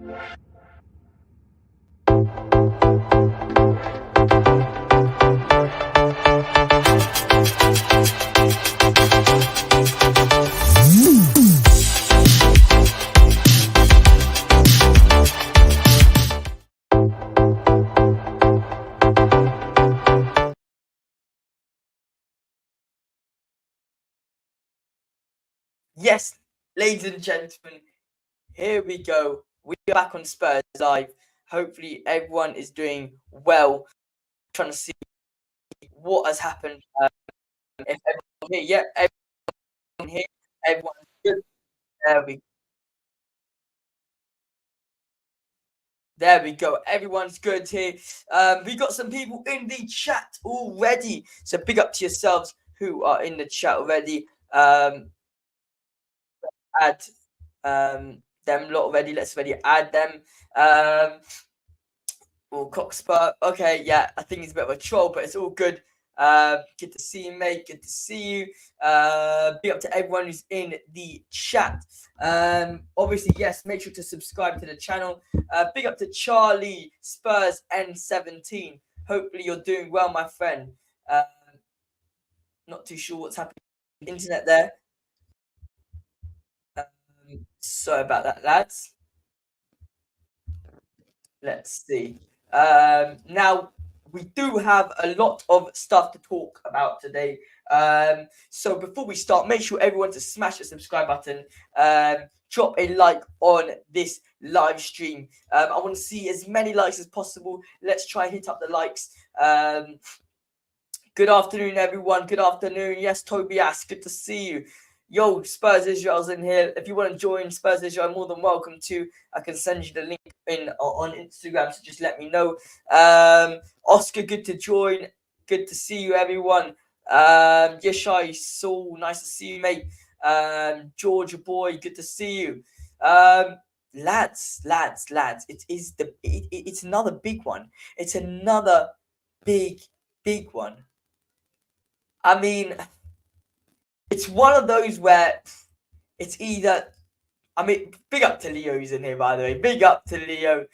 Yes, ladies and gentlemen, here we go. We are back on Spurs Live. Hopefully, everyone is doing well. Trying to see what has happened. If everyone here, yeah, everyone here, everyone's good. There we go. Everyone's good here. We got some people in the chat already. So big up to yourselves who are in the chat already. Add them lot already. Let's already add them. Cockspur. Okay, yeah, I think he's a bit of a troll, but it's all good. Good to see you, mate. Good to see you. Big up to everyone who's in the chat. Obviously, yes, make sure to subscribe to the channel. Big up to Charlie Spurs N17. Hopefully, you're doing well, my friend. Not too sure what's happening with the internet there. Sorry about that, lads. Let's see. Now, we do have a lot of stuff to talk about today. So before we start, make sure everyone to smash the subscribe button. Drop a like on this live stream. I want to see as many likes as possible. Let's try hit up the likes. Good afternoon, everyone. Good afternoon. Yes, Tobias, good to see you. Yo, Spurs Israel's in here. If you want to join Spurs Israel, more than welcome to. I can send you the link on Instagram, so just let me know. Oscar, good to join. Good to see you, everyone. Yeshai, Saul, nice to see you, mate. Georgia boy, good to see you. Lads. It's another big one. It's another big one. I mean, it's one of those where it's either. I mean, big up to Leo who's in here, by the way. Big up to Leo.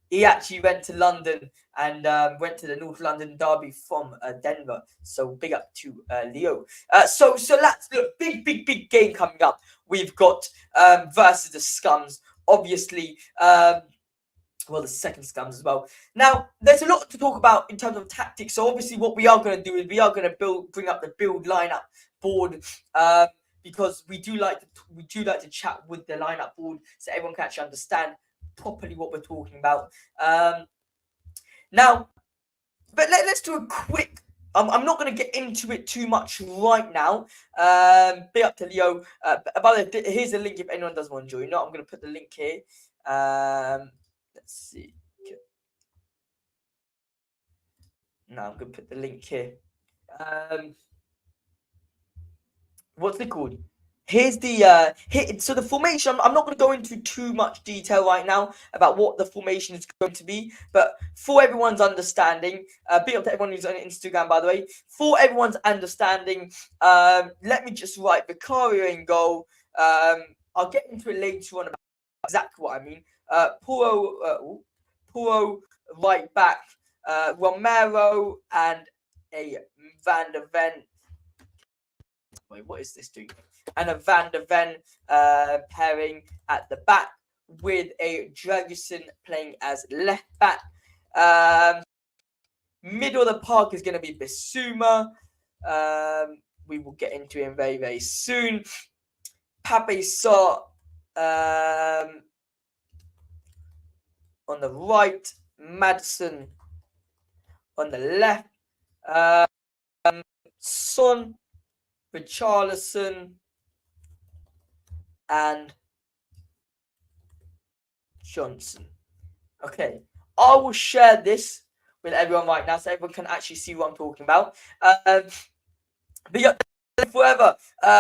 He actually went to London and went to the North London derby from Denver. So big up to Leo. So let's look. Big game coming up. We've got versus the Scums, obviously. Well, the second Scums as well. Now, there's a lot to talk about in terms of tactics. So obviously, what we are going to do is we are going to bring up the build lineup board. Because we do like to chat with the lineup board so everyone can actually understand properly what we're talking about. Now, but let's do a quick. I'm not going to get into it too much right now. Big up to Leo. By the way, here's a link if anyone does want to join. I'm going to put the link here. Let's see. No, I'm going to put the link here. What's it called? Here's the so the formation. I'm not going to go into too much detail right now about what the formation is going to be, but for everyone's understanding, big up to everyone who's on Instagram, by the way. For everyone's understanding, let me just write Vicario in goal. I'll get into it later on about exactly what I mean. Porro right back, Romero and a Van der Ven. Wait, what is this doing? And a Van der Ven pairing at the back with a Dragusin playing as left back. Middle of the park is going to be Bissouma. We will get into him very, very soon. Pape Sarr on the right. Maddison on the left. Son, Richarlison, and Johnson. Okay, I will share this with everyone right now so everyone can actually see what I'm talking about. Big up forever.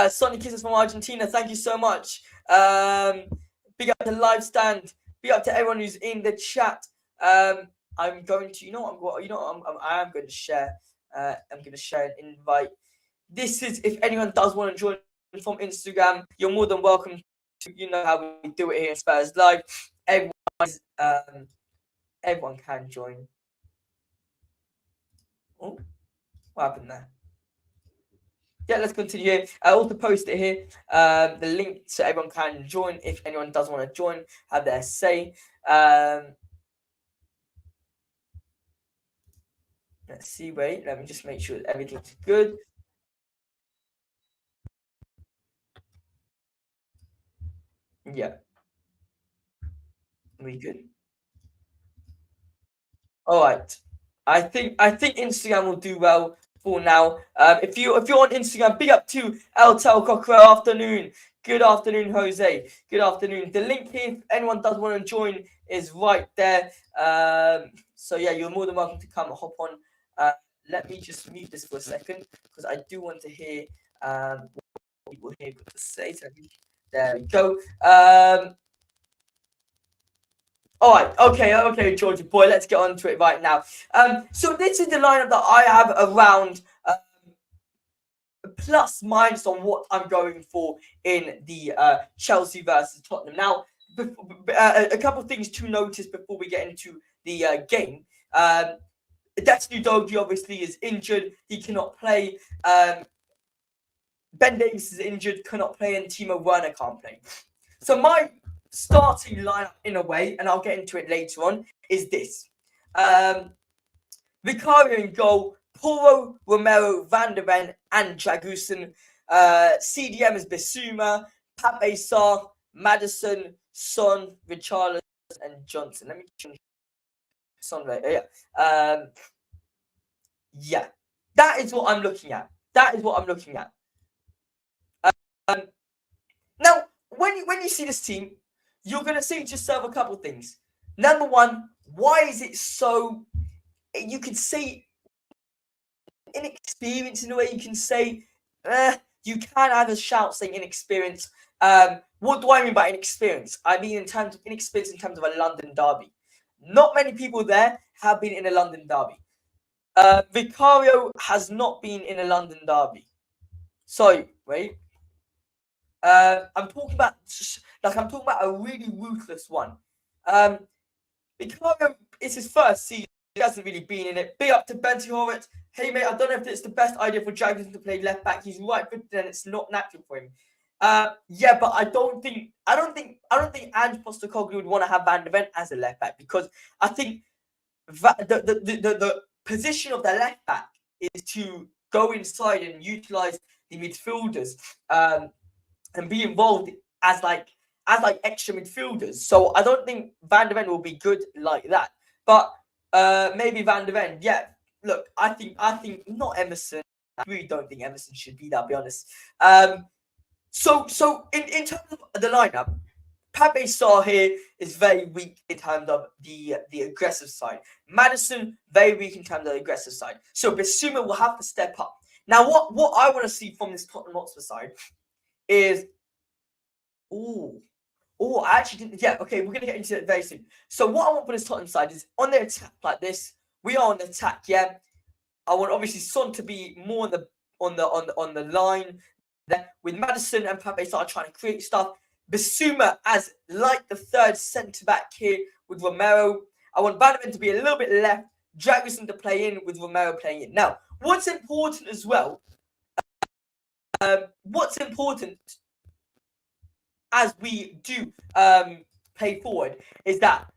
Sonny Kisses from Argentina, thank you so much. Big up to Live Stand. Big up to everyone who's in the chat. I'm going to, I am going to share. I'm going to share an invite. This is, if anyone does want to join from Instagram, you're more than welcome You know how we do it here in Spurs Live. Everyone can join. Oh, what happened there? Yeah, let's continue here. I also post it here. The link so everyone can join if anyone does want to join, have their say. Let's see, wait, let me just make sure everything's good. Yeah. We good. All right. I think Instagram will do well for now. If you're on Instagram, big up to El Tel Cockrell. Afternoon. Good afternoon, Jose. Good afternoon. The link here, if anyone does want to join, is right there. So yeah, you're more than welcome to come and hop on. Let me just mute this for a second because I do want to hear what people here got to say. So there we go. All right, okay, Georgia boy, let's get on to it right now. So this is the lineup that I have around plus minus on what I'm going for in the Chelsea versus Tottenham. Now, a couple of things to notice before we get into the game. Dejan Udogie obviously is injured; he cannot play. Ben Davies is injured, cannot play, and Timo Werner can't play. So my starting lineup, in a way, and I'll get into it later on, is this. Vicario in goal, Porro, Romero, Van der Ven, and Dragusin. CDM is Bissouma, Pape, Sarr, Maddison, Son, Richarlison, and Johnson. Let me change Son right. Yeah. That is what I'm looking at. Now, when you see this team, you're going to say to yourself a couple of things. Number one, why is it so, you could say, inexperienced in a way? You can say, you can have a shout saying inexperienced. What do I mean by inexperience? I mean in terms of inexperience in terms of a London derby. Not many people there have been in a London derby. Vicario has not been in a London derby. So, wait. I'm talking about a really ruthless one. Vicario, it's his first season. He hasn't really been in it. Big up to Benty Horwitz. Hey mate, I don't know if it's the best idea for Dragusin to play left back. He's right footed and it's not natural for him. Yeah, but I don't think Ange Postecoglou would want to have Van der Ven as a left back because I think the position of the left back is to go inside and utilize the midfielders and be involved as extra midfielders. So I don't think Van der Ven will be good like that. But maybe Van der Ven, yeah. Look, I think not Emerson. I really don't think Emerson should be there, I'll be honest. So in terms of the lineup, Pape Sarr here is very weak in terms of the aggressive side. Maddison, very weak in terms of the aggressive side. So Bissouma will have to step up. Now, what I want to see from this Tottenham Hotspur side is, I actually didn't. Yeah, okay, we're gonna get into it very soon. So what I want for this Tottenham side is on the attack like this. We are on the attack, yeah. I want obviously Son to be more on the line there with Maddison and Pape start trying to create stuff. Bissouma as like the third centre back here with Romero. I want Van der Ven to be a little bit left, Dragusin to play in with Romero playing in. Now, what's important as well? As we do play forward is that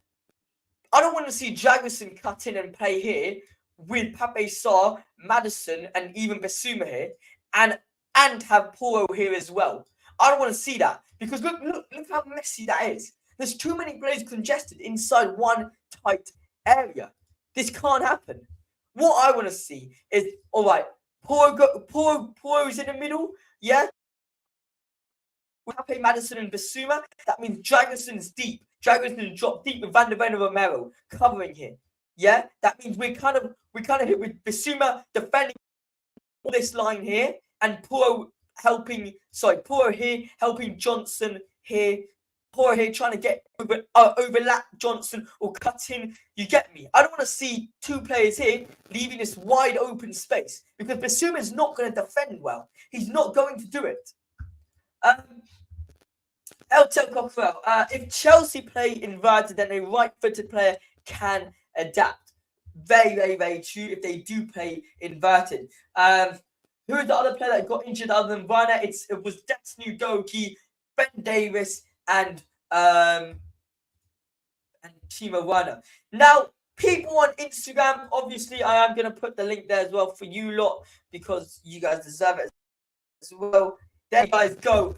I don't want to see Dragusin cut in and play here with Pape Sarr, Maddison, and even Bissouma here, and have Porro here as well. I don't want to see that because look how messy that is. There's too many players congested inside one tight area. This can't happen. What I want to see is, all right, Porro's in the middle, yeah. Pape, Maddison, and Bissouma. That means Dragusin's deep. Dragusin is dropped deep with Van der Ven and Romero covering here. Yeah, that means we're kind of here with Bissouma defending this line here, and Porro here helping Johnson here. Porro here trying to get overlap Johnson or cut in. You get me? I don't want to see two players here leaving this wide open space because Bissouma is not going to defend well. He's not going to do it. Elton Cockrell. If Chelsea play inverted, then a right-footed player can adapt. Very, very, very true. If they do play inverted. Who is the other player that got injured other than Werner? It was Udogie, Ben Davies, and Timo Werner. Now, people on Instagram, obviously, I am going to put the link there as well for you lot because you guys deserve it as well. There you guys go.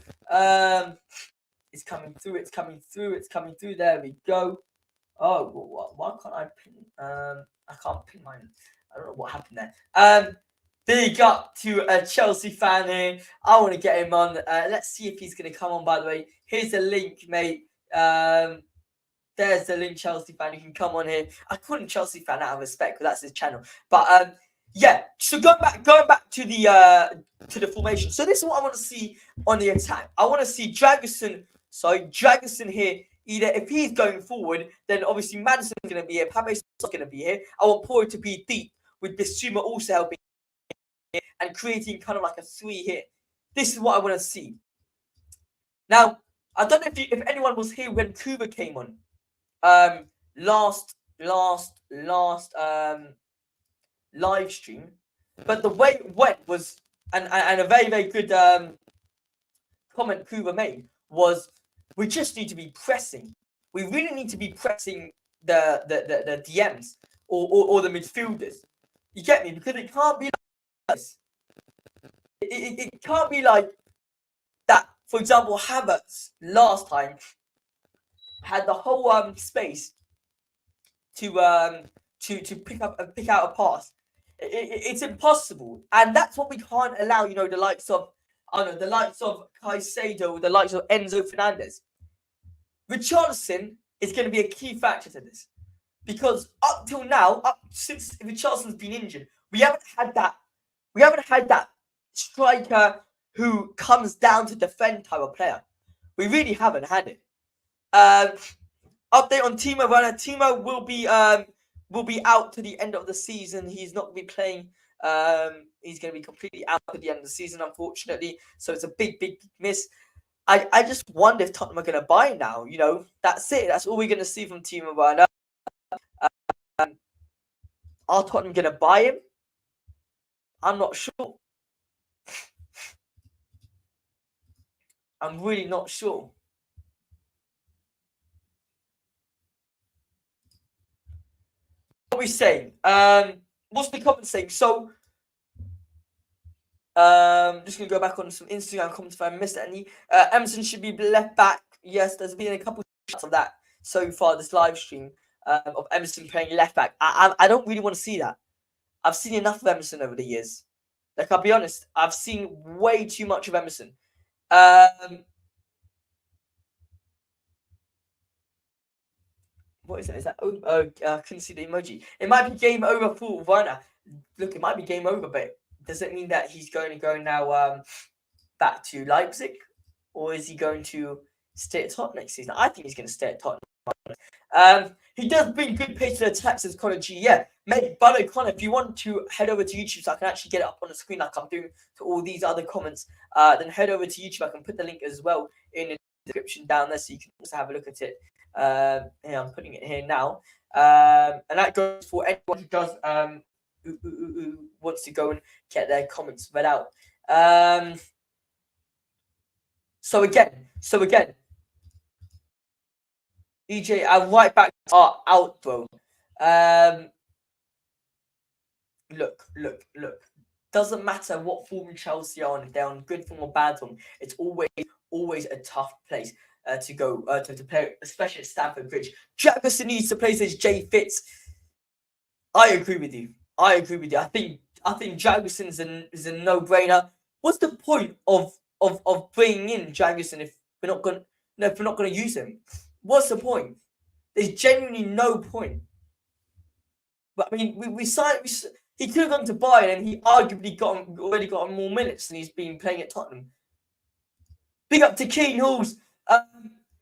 It's coming through. It's coming through. It's coming through. There we go. Oh, why can't I pin? I can't pin mine. I don't know what happened there. Big up to a Chelsea fan here. I want to get him on. Let's see if he's going to come on, by the way. Here's the link, mate. There's the link, Chelsea fan. You can come on here. I call him Chelsea fan out of respect because that's his channel. But yeah. So going back to the formation. So this is what I want to see on the attack. I want to see Dragusin here. Either if he's going forward, then obviously Maddison's going to be here. Pape's going to be here. I want Porro to be deep with Bissouma also helping here and creating kind of like a 3 here. This is what I want to see. Now, I don't know if anyone was here when Kuba came on. Last live stream, but the way it went was and a very, very good comment Kuba made was we just need to be pressing. We really need to be pressing the DMs or the midfielders. You get me? Because it can't be like this. It can't be like that. For example, Havertz last time had the whole space to pick out a pass. It's impossible, and that's what we can't allow. You know, the likes of Caicedo, the likes of Enzo Fernandez. Richarlison is going to be a key factor to this because up till now, since Richarlison's been injured, we haven't had that striker who comes down to defend type of player. We really haven't had it. Update on Timo Werner. Timo will be out to the end of the season. He's not going to be playing. He's going to be completely out to the end of the season, unfortunately. So it's a big, big miss. I just wonder if Tottenham are going to buy him now. You know, that's it. That's all we're going to see from Timo Werner. Are Tottenham going to buy him? I'm not sure. I'm really not sure. What are we saying? What's the comment saying? So, just going to go back on some Instagram comments if I missed any. Emerson should be left back. Yes, there's been a couple of shots of that so far this live stream of Emerson playing left back. I don't really want to see that. I've seen enough of Emerson over the years. Like, I'll be honest, I've seen way too much of Emerson. What is that? Is that? I couldn't see the emoji. It might be game over for Werner. Look, it might be game over, but does it mean that he's going to go now back to Leipzig, or is he going to stay at Tottenham next season? I think he's going to stay at Tottenham. He does bring good pace to the attacks as Connor G. Yeah, mate. By the way, Connor, if you want to head over to YouTube so I can actually get it up on the screen like I'm doing to all these other comments, then head over to YouTube. I can put the link as well in the description down there so you can also have a look at it. Yeah, I'm putting it here now. And that goes for anyone who does who wants to go and get their comments read out. So again, EJ, our right back are out, bro. Look. Doesn't matter what form Chelsea are on, if they're on good form or bad form, it's always a tough place to go to play, especially at Stamford Bridge. Dragusin needs to play as Jay Fitz. I agree with you. I think Dragusin is a no-brainer. What's the point of bringing in Dragusin if we're not going to use him? What's the point? There's genuinely no point. But I mean, he could have gone to Bayern and he arguably already got more minutes than he's been playing at Tottenham. Big up to Keen Halls.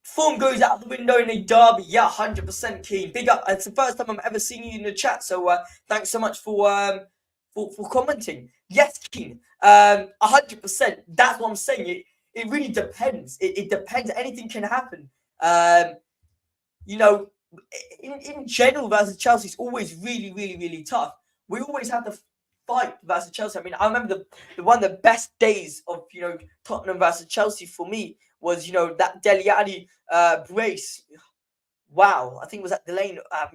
Form goes out the window in a derby. Yeah, 100% Keen. Big up. It's the first time I've ever seen you in the chat. So thanks so much for commenting. Yes, Keen. 100%. That's what I'm saying. it really depends. It depends. Anything can happen. In general, versus Chelsea, it's always really, really, really tough. We always have to fight versus Chelsea. I mean, I remember the one of the best days of Tottenham versus Chelsea for me was that Dele Alli brace. Wow, I think it was at Delaney. I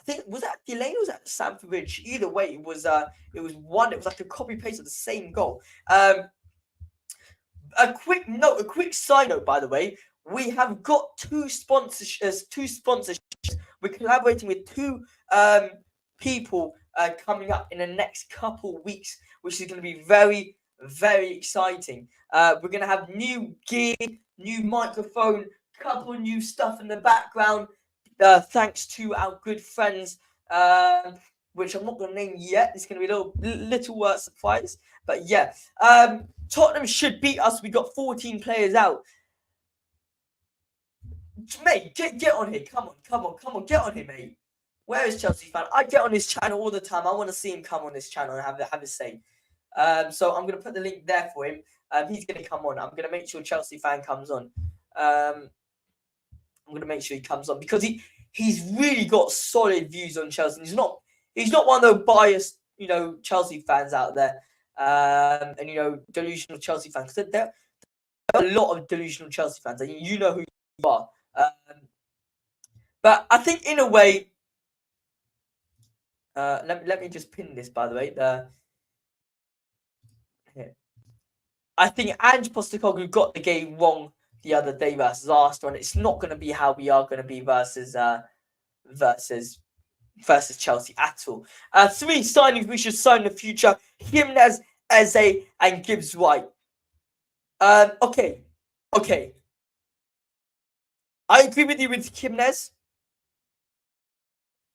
think was that Delaney or was that Stamford Bridge? Either way, it was one. It was like a copy paste of the same goal. A quick side note, by the way. We have got two sponsorships. We're collaborating with two people coming up in the next couple weeks, which is going to be very, very exciting. We're going to have new gear, new microphone, couple new stuff in the background. Thanks to our good friends, which I'm not going to name yet. It's going to be a little surprise. But yeah, Tottenham should beat us. We got 14 players out. Mate, get on here. Come on. Get on here, mate. Where is Chelsea fan? I get on his channel all the time. I want to see him come on this channel and have a say. So I'm going to put the link there for him. He's going to come on. I'm going to make sure Chelsea fan comes on. I'm going to make sure he comes on because he's really got solid views on Chelsea. He's not one of those biased, Chelsea fans out there. And delusional Chelsea fans. There are a lot of delusional Chelsea fans, and you know who you are. But I think in a way, let me just pin this, by the way. I think Ange Postecoglou got the game wrong the other day versus Arsenal, and it's not going to be how we are going to be versus Chelsea at all. 3 signings we should sign in the future: Jimenez, Eze, and Gibbs White. Okay. I agree with you with Jimenez.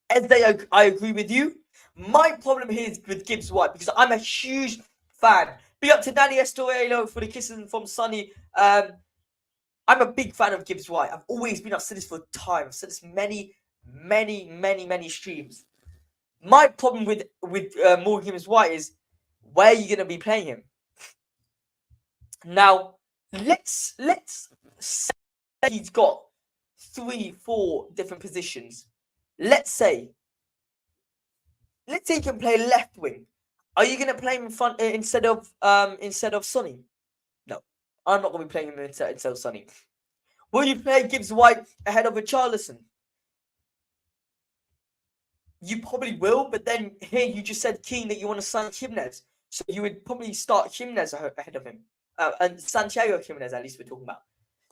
Eze, I agree with you. My problem here is with Gibbs White because I'm a huge fan. Big up to Danny Estorello for the kisses from Sonny. I'm a big fan of Gibbs White. I've said this for time. I've said this many streams. My problem with Morgan Gibbs White is where are you going to be playing him? Now, let's say he's got 3-4 different positions. Let's say he can play left wing. Are you going to play him in front instead of Sonny? No, I'm not going to be playing him instead of Sonny. Will you play Gibbs White ahead of Richarlison? You probably will, but then here you just said, Keane, that you want to sign Jimenez. So you would probably start Jimenez ahead of him. And Santiago Jimenez, at least we're talking about.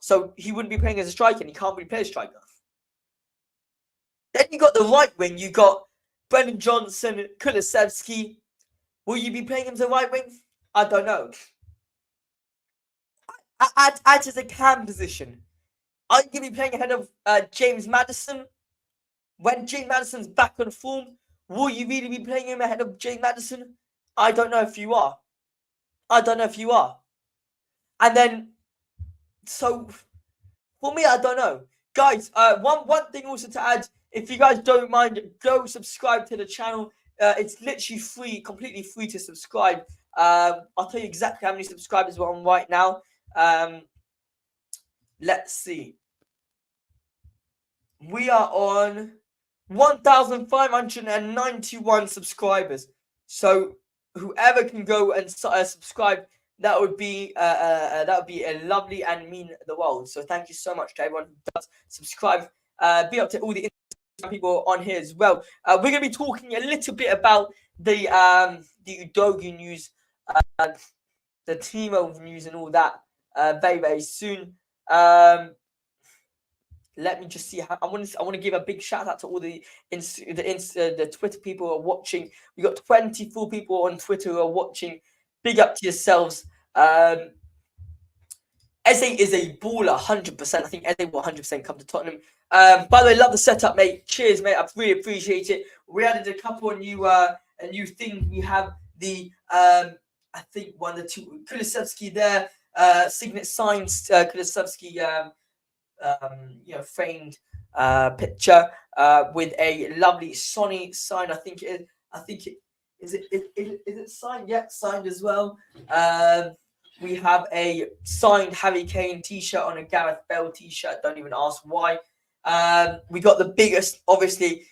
So he wouldn't be playing as a striker, and he can't really play a striker. Then you got the right wing. You got Brendan Johnson, Kulusevski. Will you be playing him as a right wing? I don't know. Add to the cam position. Are you going to be playing ahead of James Maddison? When James Maddison's back on form, will you really be playing him ahead of James Maddison? I don't know if you are. And then, so, for me, I don't know. Guys, one thing also to add, if you guys don't mind, go subscribe to the channel. It's literally free, completely free to subscribe. I'll tell you exactly how many subscribers we're on right now. Let's see. We are on 1,591 subscribers. So whoever can go and subscribe, that would be a lovely and mean the world. So thank you so much to everyone who does subscribe. Be up to all the people on here as well. We're going to be talking a little bit about the Udogie news, the Timo news, and all that very, very soon. Let me just see. I want to give a big shout out to all the Twitter people who are watching. We got 24 people on Twitter who are watching. Big up to yourselves. Eze is a baller, 100%. I think Eze will 100% come to Tottenham. By the way, love the setup, mate. Cheers, mate. I really appreciate it. We added a couple of new things. We have the I think one of the two Kulusevski there, signet signs. Kulusevski, framed picture with a lovely Sonny sign. I think it is it signed? Yeah, signed as well. we have a signed Harry Kane t-shirt on a Gareth Bale t-shirt. Don't even ask why. We got the biggest, obviously,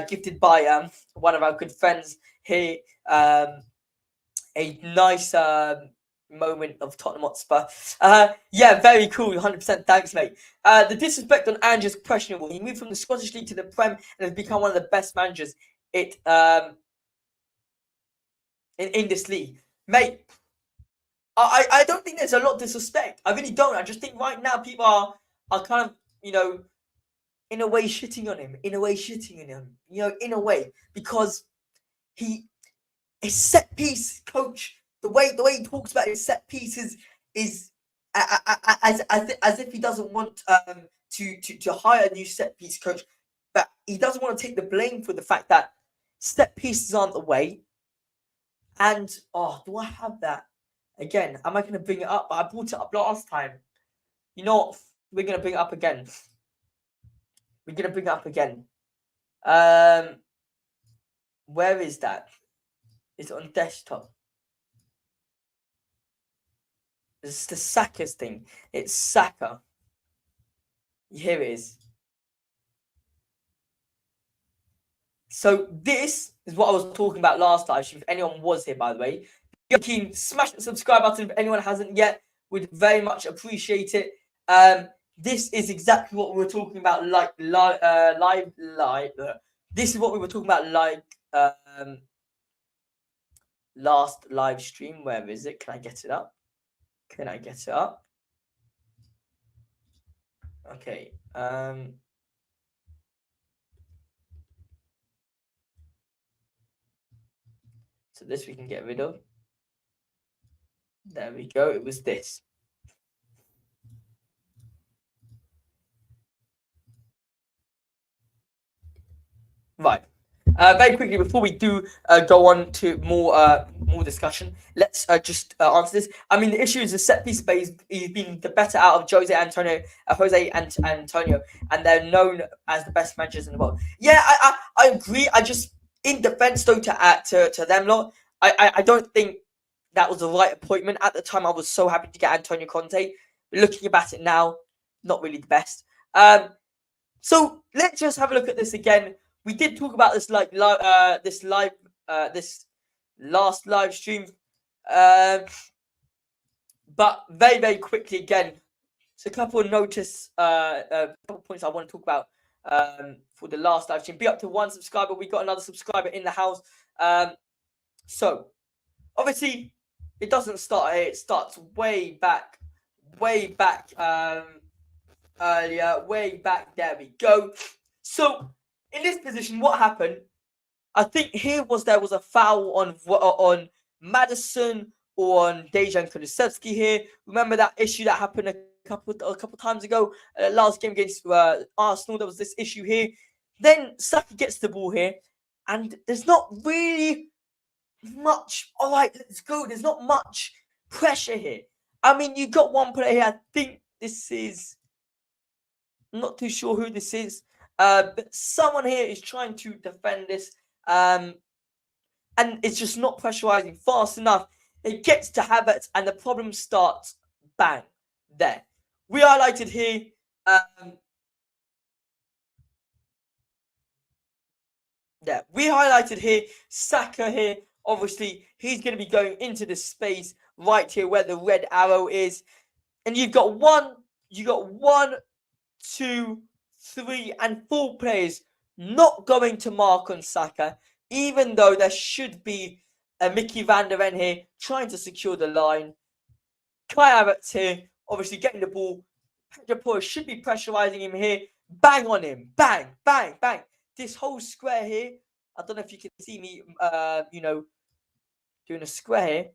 gifted by one of our good friends here. A nice moment of Tottenham Hotspur. Yeah, very cool. 100%. Thanks, mate. The disrespect on Ange is questionable. He moved from the Scottish League to the Prem and has become one of the best managers in this league, mate. I don't think there's a lot of disrespect. I really don't. I just think right now people are kind of, in a way shitting on him. In a way, because he his set piece coach, the way he talks about his set pieces is as if he doesn't want to hire a new set piece coach, but he doesn't want to take the blame for the fact that set pieces aren't the way. And do I have that again? Am I going to bring it up? I brought it up last time. You know what? We're going to bring it up again. Where is that? It's on desktop. It's the Saka's thing. It's Saka. Here it is. So this is what I was talking about last time. If anyone was here, by the way, smash the subscribe button. If anyone hasn't yet, would very much appreciate it. This is exactly what we were talking about. This is what we were talking about. Last live stream. Where is it? Can I get it up? Okay. So this we can get rid of. There we go. It was this. Right. Very quickly, before we do go on to more discussion, let's just answer this. I mean, the issue is the set piece space. He's been the better out of Jose and Antonio, and they're known as the best managers in the world. Yeah, I agree. I just, in defense though, to them lot, I don't think that was the right appointment. At the time, I was so happy to get Antonio Conte. Looking about it now, not really the best. So let's just have a look at this again. We did talk about this this last live stream, but very, very quickly again. So a couple of couple points I want to talk about for the last live stream. Be up to 1 subscriber. We got another subscriber in the house. So obviously it doesn't start here. It starts way back earlier, way back. There we go. So in this position, what happened? I think there was a foul on Maddison or on Dejan Kulusevski here. Remember that issue that happened a couple times ago? Last game against Arsenal, there was this issue here. Then Saka gets the ball here, and there's not really much. All right, let's go. There's not much pressure here. I mean, you got one player here. I think this is. I'm not too sure who this is. But someone here is trying to defend this, and it's just not pressurizing fast enough. It gets to Havertz, and the problem starts. Bang, there. We highlighted here. We highlighted here. Saka here. Obviously, he's going to be going into the space right here where the red arrow is, and you've got 1, 2, 3, and 4 players not going to mark on Saka, even though there should be a Mickey van der Ven here trying to secure the line. Kai Havertz here, obviously getting the ball. Pedro should be pressurizing him here. Bang on him. Bang, bang, bang. This whole square here, I don't know if you can see me, doing a square here,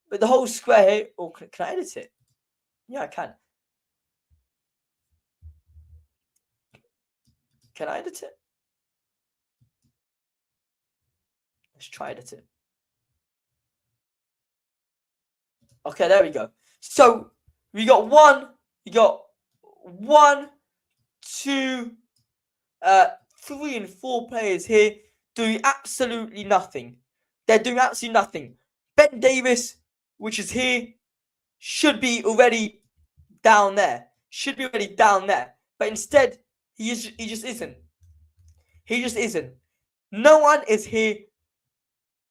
but the whole square here, can I edit it? Yeah, I can. Can I edit it? Let's try edit it. Okay, there we go. So we got 1, 2, 3, and 4 players here doing absolutely nothing. They're doing absolutely nothing. Ben Davies, which is here, should be already down there. But instead, he just isn't. He just isn't. No one is here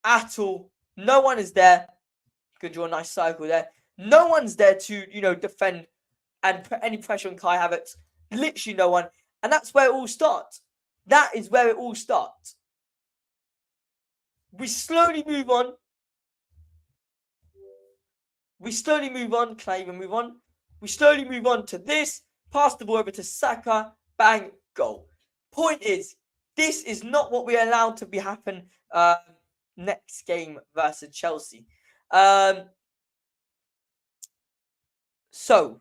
at all. No one is there. You can draw a nice circle there. No one's there to, defend and put any pressure on Kai Havertz. Literally no one. And that's where it all starts. That is where it all starts. We slowly move on. Can I even move on? We slowly move on to this. Pass the ball over to Saka. Bang. Goal. Point is, this is not what we're allowed to be happen next game versus Chelsea. So.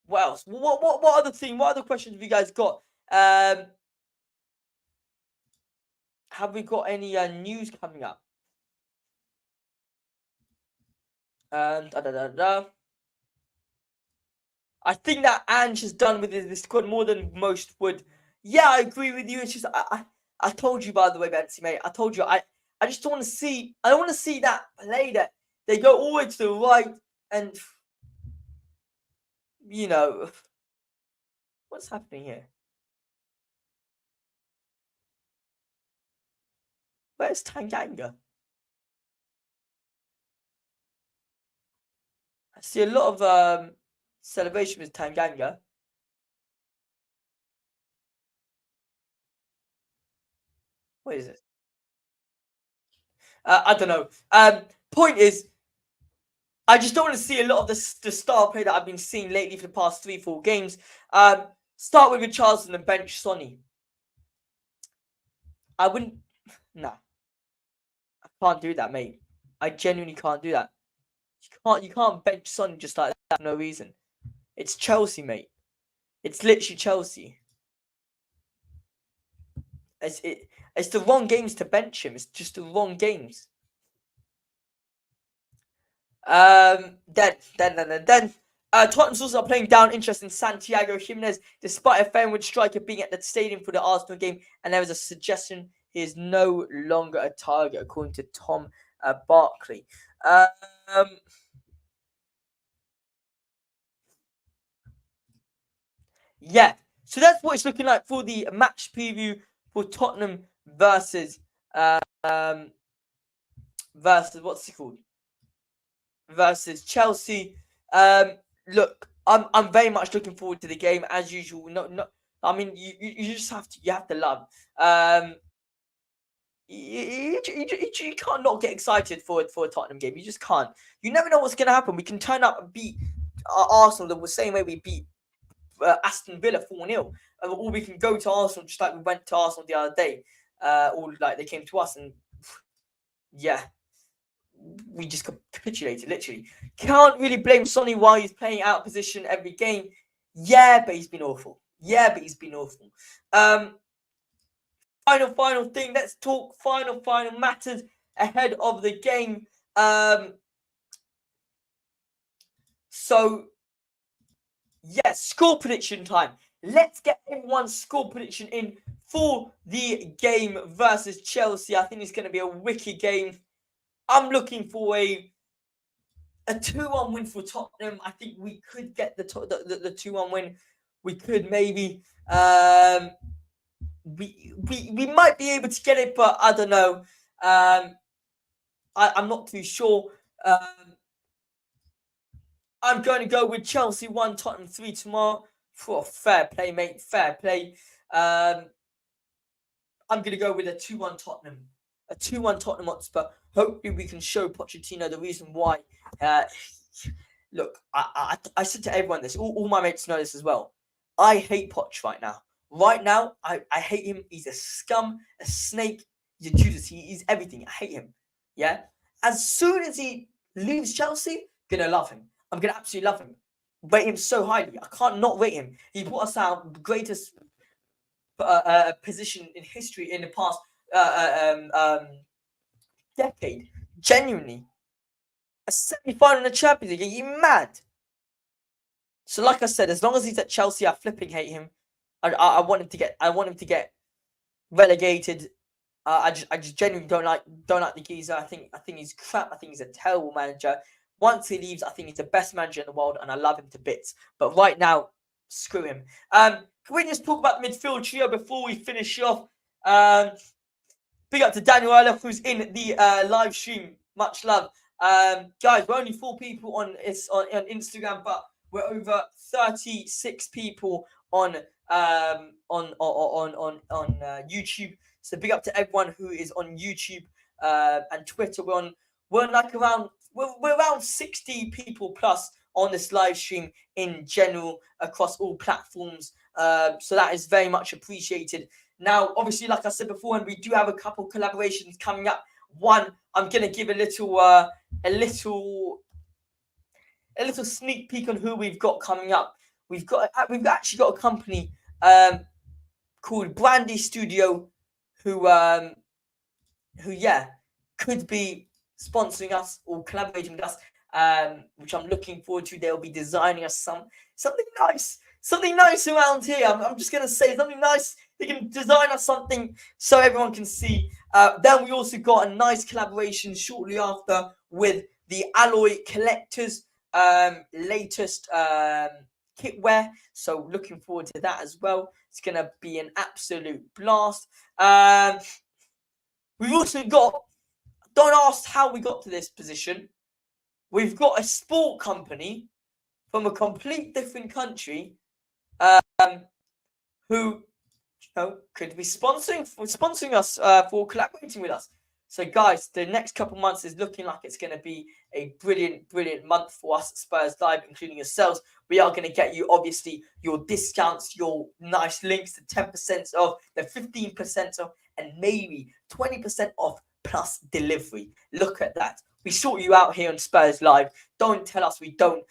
What else? What other questions have you guys got? Have we got any news coming up? I think that Ange has done with this squad more than most would. Yeah, I agree with you. It's just I told you, by the way, Betsy, mate. I told you I just don't want to see. I don't want to see that play that they go all the way to the right and what's happening here? Where's Tanganga? I see a lot of celebration with Tanganga. What is it? I don't know. Point is, I just don't want to see a lot of the star play that I've been seeing lately for the past 3-4 games. Start with Richarlison and bench Sonny. I wouldn't. Nah. I can't do that, mate. I genuinely can't do that. You can't bench Sonny just like that for no reason. It's Chelsea, mate. It's literally Chelsea. It's the wrong games to bench him. It's just the wrong games. Tottenham's also playing down interest in Santiago Jimenez, despite a Feyenoord striker being at the stadium for the Arsenal game, and there was a suggestion he is no longer a target, according to Tom Barkley. Yeah, so that's what it's looking like for the match preview for Tottenham versus what's it called? Versus Chelsea. Look, I'm very much looking forward to the game as usual. No, I mean you just have to love. You can't not get excited for a Tottenham game. You just can't. You never know what's going to happen. We can turn up and beat Arsenal the same way we beat Aston Villa 4-0, or we can go to Arsenal just like we went to Arsenal the other day, or like they came to us, and yeah, we just capitulated. Literally, can't really blame Sonny why he's playing out of position every game. Yeah, but he's been awful. Final thing. Let's talk final matters ahead of the game. So. Yes, score prediction time. Let's get everyone's score prediction in for the game versus Chelsea. I think it's going to be a wicked game. I'm looking for a 2-1 win for Tottenham. I think we could get the 2-1 win. We could maybe. We might be able to get it, but I don't know. I'm not too sure. I'm going to go with Chelsea 1, Tottenham 3 tomorrow. Fair play, mate. Fair play. I'm going to go with a 2-1 Tottenham. A 2-1 Tottenham Hotspur. Hopefully we can show Pochettino the reason why. Look, I said to everyone this. All my mates know this as well. I hate Poch right now. Right now, I hate him. He's a scum, a snake. He's a Judas. He's everything. I hate him. Yeah? As soon as he leaves Chelsea, I'm going to love him. I'm going to absolutely love him. Rate him so highly. I can't not rate him. He brought us our greatest position in history in the past decade. Genuinely. A semi-final in the Champions League. Are you mad? So like I said, as long as he's at Chelsea, I flipping hate him. I want him to get relegated. I just genuinely don't like the geezer. I think he's crap. I think he's a terrible manager. Once he leaves, I think he's the best manager in the world, and I love him to bits. But right now, screw him. Can we just talk about the midfield trio before we finish off? Big up to Daniel Earler, who's in the live stream. Much love. Guys, we're only 4 people on Instagram, but we're over 36 people on YouTube. So big up to everyone who is on YouTube and Twitter. We're around 60 people plus on this live stream in general across all platforms. So that is very much appreciated. Now, obviously, like I said before, and we do have a couple collaborations coming up. One, I'm gonna give a little sneak peek on who we've got coming up. We've actually got a company called Brandy Studio, who could be sponsoring us or collaborating with us, which I'm looking forward to. They'll be designing us something nice around here. I'm just gonna say something nice. They can design us something so everyone can see. Then we also got a nice collaboration shortly after with the Alloy Collectors latest kitwear. So looking forward to that as well. It's gonna be an absolute blast. We've also got, don't ask how we got to this position. We've got a sport company from a complete different country who could be sponsoring us for collaborating with us. So guys, the next couple months is looking like it's going to be a brilliant month for us at Spurs Live, including yourselves. We are going to get you, obviously, your discounts, your nice links, the 10% off, the 15% off, and maybe 20% off plus delivery. Look at that. We sort you out here on Spurs Live. Don't tell us we don't.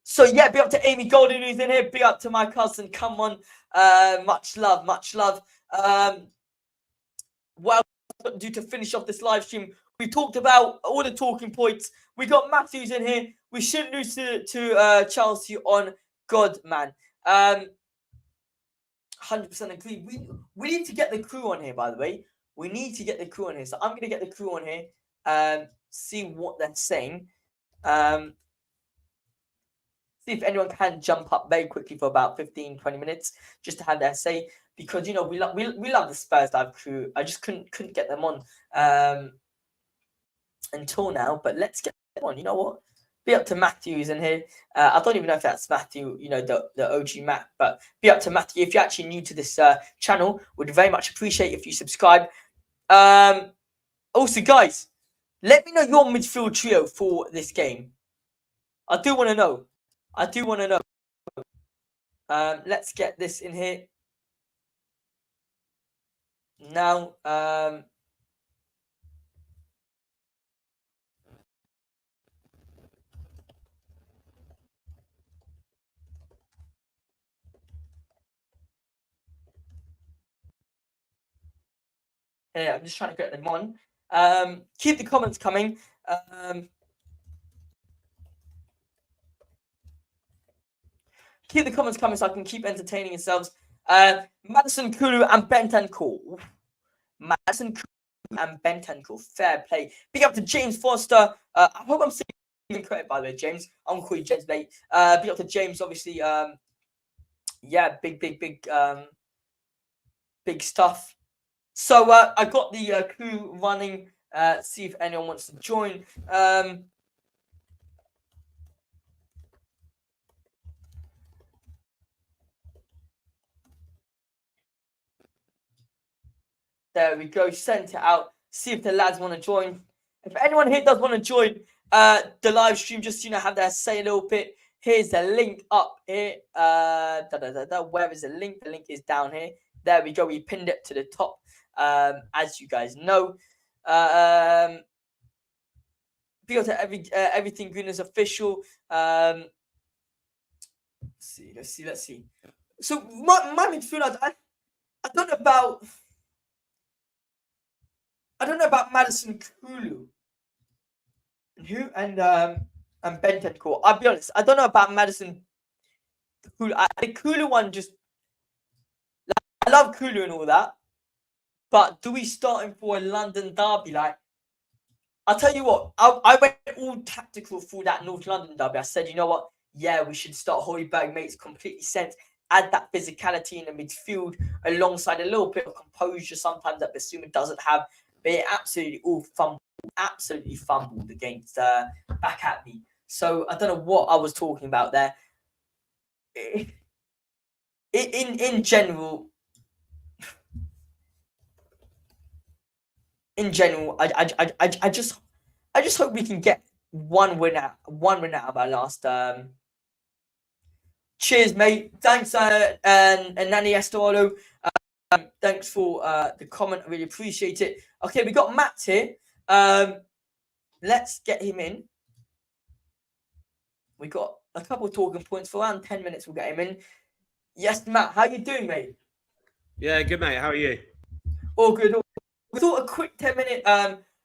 So yeah, big up to Amy Golden who's in here. Big up to my cousin. Come on. Much love. Well, do to finish off this live stream, we talked about all the talking points. We got Matthews in here. We shouldn't lose to Chelsea on God, man. 100% agree. We need to get the crew on here, by the way. We need to get the crew on here. So I'm going to get the crew on here and see what they're saying. See if anyone can jump up very quickly for about 15-20 minutes just to have their say, because we love the Spurs Live crew. I just couldn't get them on until now, but let's get them on. You know what? Be up to Matthews in here. I don't even know if that's Matthew, the OG Matt, but be up to Matthew. If you're actually new to this channel, would very much appreciate if you subscribe. Also, guys, let me know your midfield trio for this game. I do want to know. Let's get this in here now. Yeah, I'm just trying to get them on. Keep the comments coming. Keep the comments coming so I can keep entertaining yourselves. Maddison, Kulu, and Bentancur. Fair play. Big up to James Foster. I hope I'm saying correct, by the way, James. I'm calling you James, mate. Big up to James, obviously. Big stuff. So I got the crew running. See if anyone wants to join. There we go. Sent it out. See if the lads want to join. If anyone here does want to join the live stream, just have their say a little bit. Here's the link up here. Where is the link? The link is down here. There we go. We pinned it to the top, as you guys know. Because to everything green is official. Let's see. So my midfield, I don't know about Maddison, Kulu, and Bentancur. I'll be honest. I don't know about Maddison, Kulu. The Kulu one I love Kulu and all that, But do we start him for a London derby? Like, I'll tell you what, I went all tactical through that North London derby. I said, you know what? Yeah, we should start Højbjerg. Makes complete sense. Add that physicality in the midfield alongside a little bit of composure sometimes that Bissouma doesn't have. But it absolutely fumbled against back at me. So I don't know what I was talking about there. In general, I just hope we can get one win out of our last. Cheers, mate. Thanks, and Nani Estolo. Thanks for the comment. I really appreciate it. Okay, we got Matt here. Let's get him in. We got a couple of talking points for around 10 minutes. We'll get him in. Yes, Matt. How you doing, mate? Yeah, good, mate. How are you? All good. We thought a quick 10-minute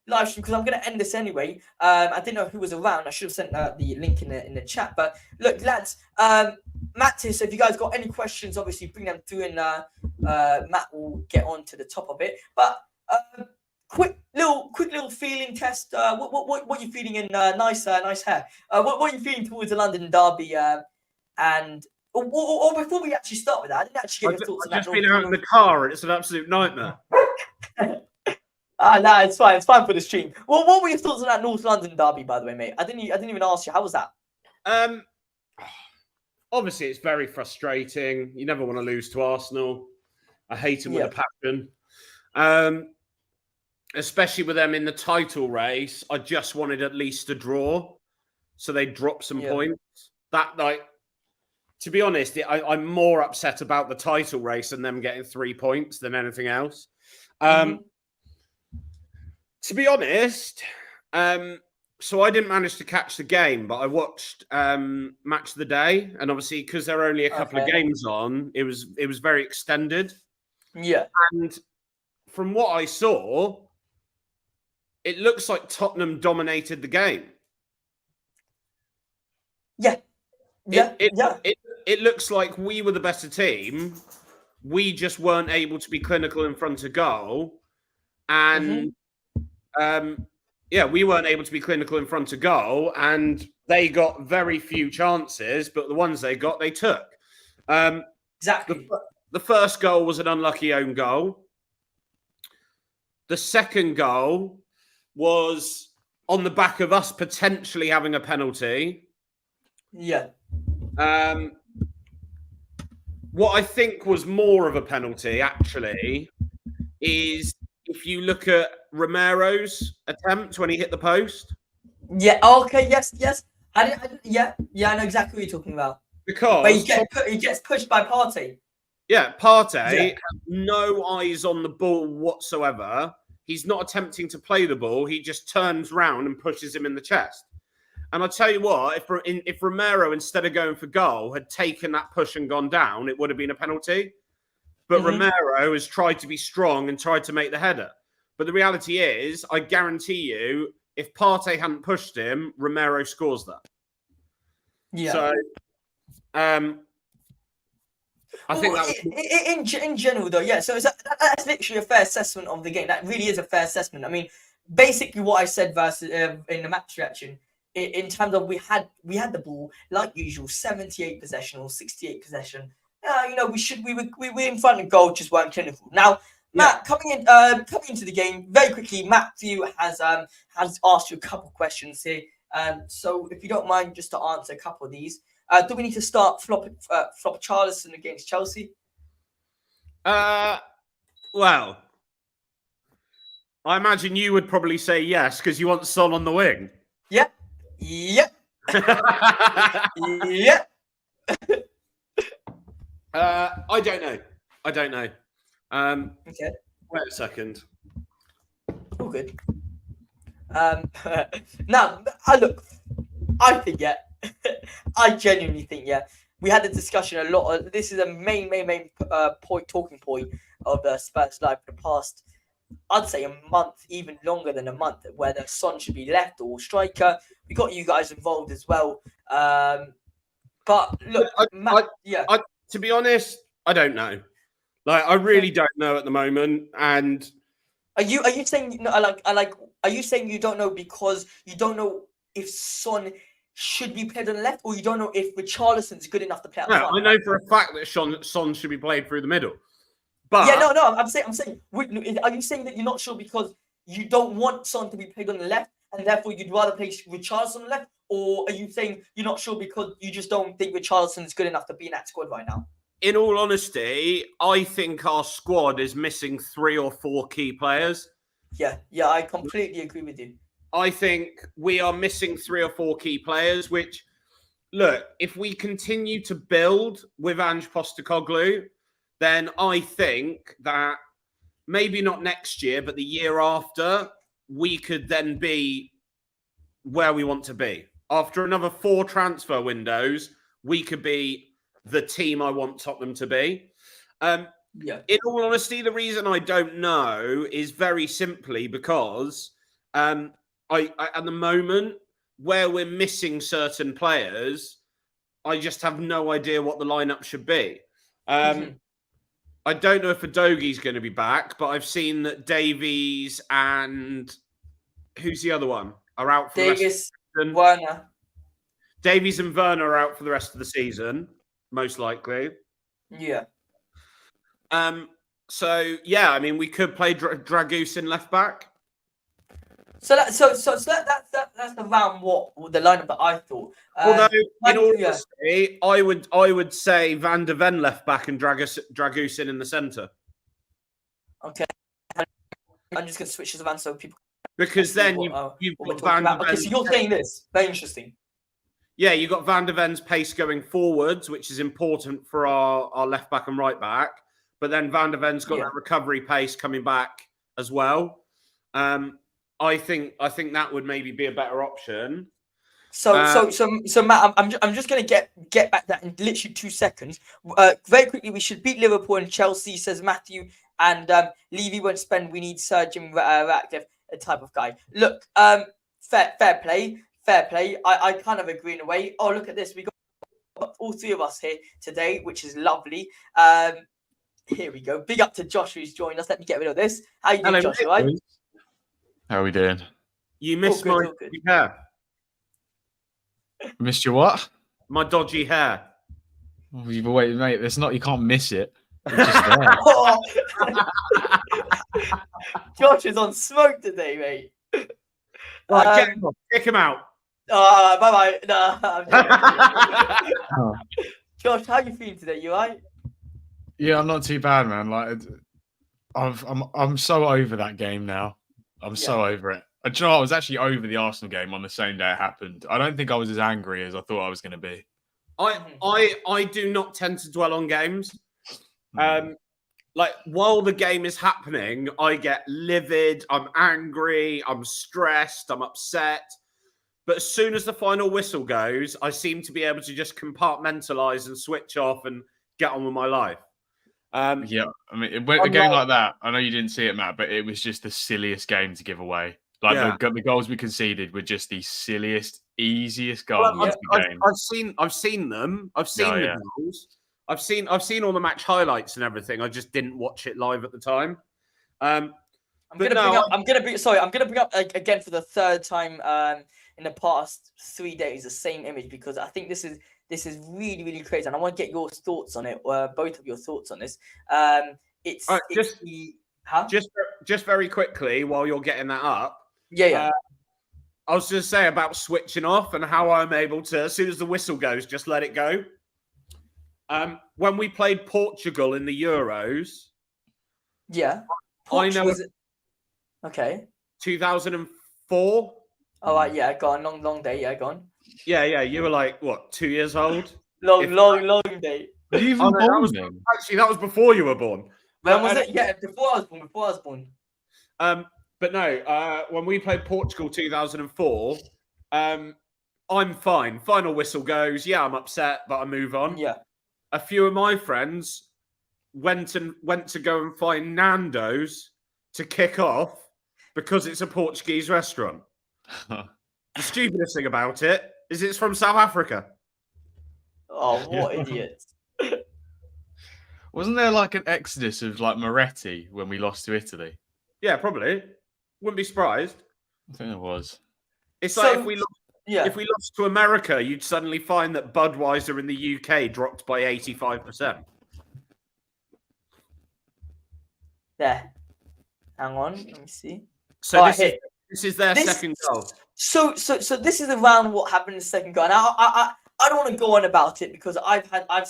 live stream because I'm going to end this anyway. I didn't know who was around. I should have sent the link in the chat. But look, lads, Matt here. So if you guys got any questions, obviously bring them through, and Matt will get on to the top of it. But quick little feeling test. What are you feeling in nice hair? What are you feeling towards the London derby? And or before we actually start with that, I didn't actually get your thoughts on that. I've just been out in the car and it's an absolute nightmare. Nah, it's fine. It's fine for the stream. Well, what were your thoughts on that North London derby, by the way, mate? I didn't even ask you. How was that? Obviously, it's very frustrating. You never want to lose to Arsenal. I hate them with a passion. Especially with them in the title race. I just wanted at least a draw, so they drop some points. That, like, to be honest, I'm more upset about the title race and them getting 3 points than anything else. To be honest, so I didn't manage to catch the game, but I watched Match of the Day, and obviously because there are only a couple of games on, it was very extended. Yeah. And from what I saw, it looks like Tottenham dominated the game. Yeah. It looks like we were the better team. We just weren't able to be clinical in front of goal. And we weren't able to be clinical in front of goal. And they got very few chances, but the ones they got, they took. Exactly. The first goal was an unlucky own goal. The second goal was on the back of us potentially having a penalty. Yeah. What I think was more of a penalty, actually, is if you look at Romero's attempt when he hit the post. Yeah. Okay. Yes. I know exactly what you're talking about. Because but he gets pushed by Partey. Yeah, Partey has no eyes on the ball whatsoever. He's not attempting to play the ball. He just turns round and pushes him in the chest. And I'll tell you what, if Romero, instead of going for goal, had taken that push and gone down, it would have been a penalty. But Romero has tried to be strong and tried to make the header. But the reality is, I guarantee you, if Partey hadn't pushed him, Romero scores that. Yeah. So, I think that was... in general, though, yeah. So that's literally a fair assessment of the game. That really is a fair assessment. I mean, basically what I said versus in the match reaction, in terms of we had the ball like usual, 78 possession or 68 possession. We were in front of goal, just weren't clinical. Now, Matt, coming into the game very quickly, Matthew has asked you a couple of questions here. So if you don't mind, just to answer a couple of these. Do we need to start flop Richarlison against Chelsea? Well, I imagine you would probably say yes because you want Son on the wing. Yeah. Yeah. I don't know. Okay. Wait a second. All good. Now, I think, I genuinely think, we had a discussion a lot. This is a main talking point of the Spurs Live for the past, I'd say a month, even longer than a month, whether Son should be left or striker. We got you guys involved as well. But look, to be honest, I don't know. Like, I really don't know at the moment. And are you saying no? Are you saying you don't know because you don't know if Son should be played on the left, or you don't know if Richarlison's good enough to play up front? I know for a fact that Son should be played through the middle. But yeah, no. I'm saying. Are you saying that you're not sure because you don't want Son to be played on the left, and therefore you'd rather play Richarlison on the left, or are you saying you're not sure because you just don't think Richarlison's good enough to be in that squad right now? In all honesty, I think our squad is missing 3 or 4 key players. Yeah, I completely agree with you. I think we are missing 3 or 4 key players, which, look, if we continue to build with Ange Postecoglou, then I think that maybe not next year, but the year after, we could then be where we want to be. After another 4 transfer windows, we could be the team I want Tottenham to be. In all honesty, the reason I don't know is very simply because I at the moment, where we're missing certain players, I just have no idea what the lineup should be. I don't know if Udogie's going to be back, but I've seen that Davies and who's the other one are out for the rest of the season. Werner. Davies and Werner are out for the rest of the season, most likely. Yeah. So yeah, I mean, we could play Dragusin left back. So that's around what the lineup that I thought. Although, in all honesty, I would say Van der Ven left back and Dragusin in the centre. Okay, I'm just gonna switch this around so people. Because then you've got Van der Ven. Okay, so you're saying this. Very interesting. Yeah, you've got Van der Ven's pace going forwards, which is important for our left back and right back. But then Van der Ven's got that recovery pace coming back as well. I think that would maybe be a better option. So Matt, I'm just gonna get back that in literally 2 seconds. Very quickly, we should beat Liverpool and Chelsea, says Matthew, and Levy won't spend. We need Sergeant Ratcliffe, a type of guy. Look, fair play. I kind of agree in a way. Oh, look at this. We got all 3 of us here today, which is lovely. Here we go. Big up to Josh who's joined us. Let me get rid of this. How you doing, Josh? All right? How are we doing? You missed my dodgy hair. Missed your what? My dodgy hair. Oh, wait, mate. It's not. You can't miss it. It's just there. Josh is on smoke today, mate. Right, kick him out. Bye. No, I'm Josh, how you feeling today? You alright? Yeah, I'm not too bad, man. Like, I'm so over that game now. I'm so over it. Do you know, I was actually over the Arsenal game on the same day it happened. I don't think I was as angry as I thought I was going to be. I do not tend to dwell on games. Like, while the game is happening, I get livid, I'm angry, I'm stressed, I'm upset. But as soon as the final whistle goes, I seem to be able to just compartmentalize and switch off and get on with my life. Yeah, I mean, a game like that, I know you didn't see it, Matt, but it was just the silliest game to give away. Like, the goals we conceded were just the silliest, easiest goals of the game. I've seen them. I've seen the goals. I've seen all the match highlights and everything. I just didn't watch it live at the time. I'm gonna bring up again for the 3rd time in the past 3 days the same image because I think this is really, really crazy, and I want to get your thoughts on it, both of your thoughts on this. Just very quickly while you're getting that up. I was just say about switching off and how I'm able to, as soon as the whistle goes, just let it go. When we played Portugal in the Euros. Yeah. I know. Okay. 2004. All right. Yeah. Go on. Long day. Yeah. Go on. Yeah. You were like, what, 2 years old? Long day. Were you even born? That was before you were born. When was it? Yeah, before I was born. But no, when we played Portugal 2004, I'm fine. Final whistle goes. Yeah, I'm upset, but I move on. Yeah. A few of my friends went to go and find Nando's to kick off because it's a Portuguese restaurant. The stupidest thing about it is it's from South Africa. Oh, what idiots. Wasn't there like an exodus of like Moretti when we lost to Italy? Yeah, probably. Wouldn't be surprised. I think there was. It's So, like if we lost to America, you'd suddenly find that Budweiser in the UK dropped by 85%. There. Hang on. Let me see. So this is their second goal. So this is around what happened in the second goal. Now I don't want to go on about it because I've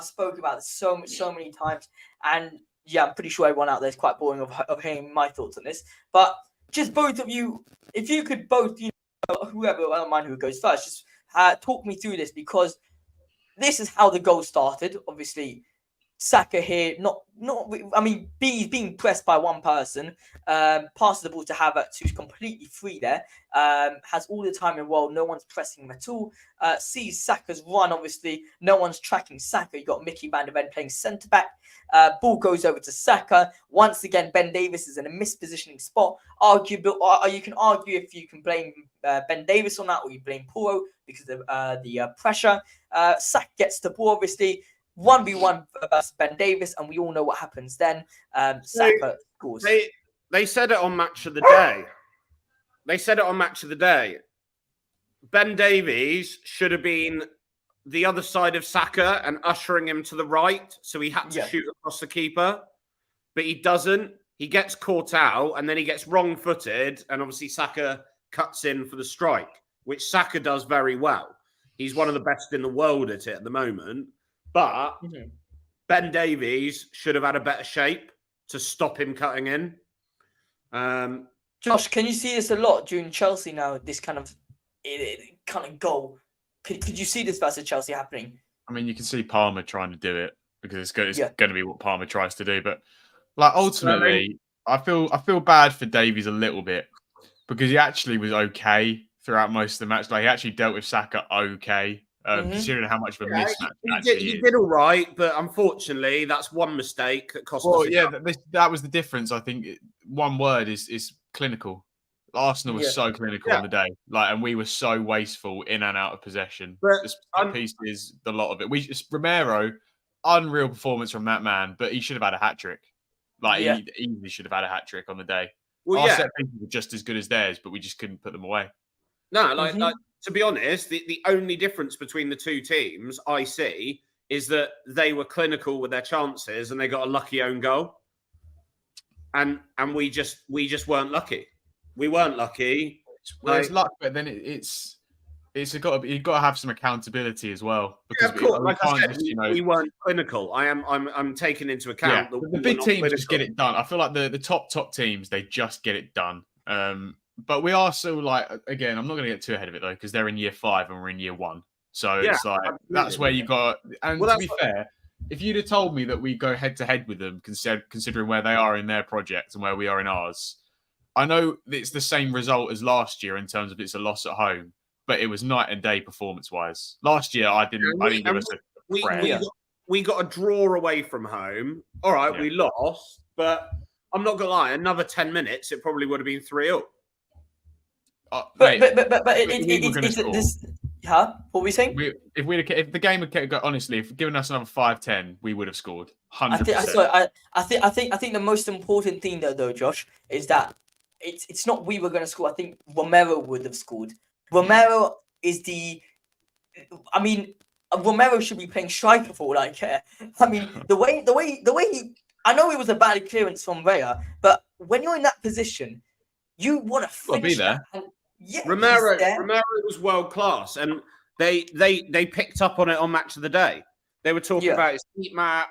spoken about this so many times, and yeah, I'm pretty sure everyone out there is quite boring of hearing my thoughts on this. But just both of you, if you could both, whoever, I don't mind who goes first, just talk me through this, because this is how the goal started. Obviously, Saka here, being pressed by one person, passes the ball to Havertz, who's completely free there, has all the time in the world, no one's pressing him at all, sees Saka's run, obviously, no one's tracking Saka, you got Mickey van der Ven playing centre-back, ball goes over to Saka, once again, Ben Davies is in a mispositioning spot, you can argue if you can blame Ben Davies on that, or you blame Porro because of the pressure, Saka gets the ball, obviously, 1v1 versus Ben Davies, and we all know what happens then. Saka scores. They said it on Match of the Day. Ben Davies should have been the other side of Saka and ushering him to the right, so he had to shoot across the keeper, but he doesn't. He gets caught out, and then he gets wrong-footed, and obviously Saka cuts in for the strike, which Saka does very well. He's one of the best in the world at it at the moment. But Ben Davies should have had a better shape to stop him cutting in. Josh, can you see this a lot during Chelsea now? This kind of goal. Could you see this versus Chelsea happening? I mean, you can see Palmer trying to do it because it's going to be what Palmer tries to do. But like ultimately, I feel bad for Davies a little bit because he actually was okay throughout most of the match. Like he actually dealt with Saka okay. Considering how much of a mismatch he did all right, but unfortunately, that's one mistake that cost us. Well, yeah, that was the difference. I think one word is clinical. Arsenal was so clinical on the day, and we were so wasteful in and out of possession. But the piece is the lot of it. Romero, unreal performance from that man, but he should have had a hat trick. He easily should have had a hat trick on the day. Our set pieces were just as good as theirs, but we just couldn't put them away. No, to be honest, the only difference between the two teams I see is that they were clinical with their chances and they got a lucky own goal. And we just weren't lucky. We weren't lucky. Well, it's luck, but then you've got to have some accountability as well. Because of course, we weren't clinical. I'm taking into account the big teams just get it done. I feel like the top teams, they just get it done. But we are still again, I'm not going to get too ahead of it though, because they're in year 5 and we're in year 1. So it's that's where you got. And to be fair, if you'd have told me that we go head to head with them, considering where they are in their project and where we are in ours, I know it's the same result as last year in terms of it's a loss at home, but it was night and day performance wise. Last year, I didn't give us a prayer. We got a draw away from home. All right, we lost, but I'm not gonna lie. Another 10 minutes, it probably would have been 3-0. But this, what were we saying? If the game had kept honestly, if given us another 5-10, we would have scored 100%. I think the most important thing though, Josh, is that it's not we were going to score. I think Romero would have scored. Romero is Romero should be playing striker for all I care. I mean, the way he. I know it was a bad clearance from Raya, but when you're in that position, you want to finish there. Romero was world class, and they picked up on it on Match of the Day. They were talking about his heat map.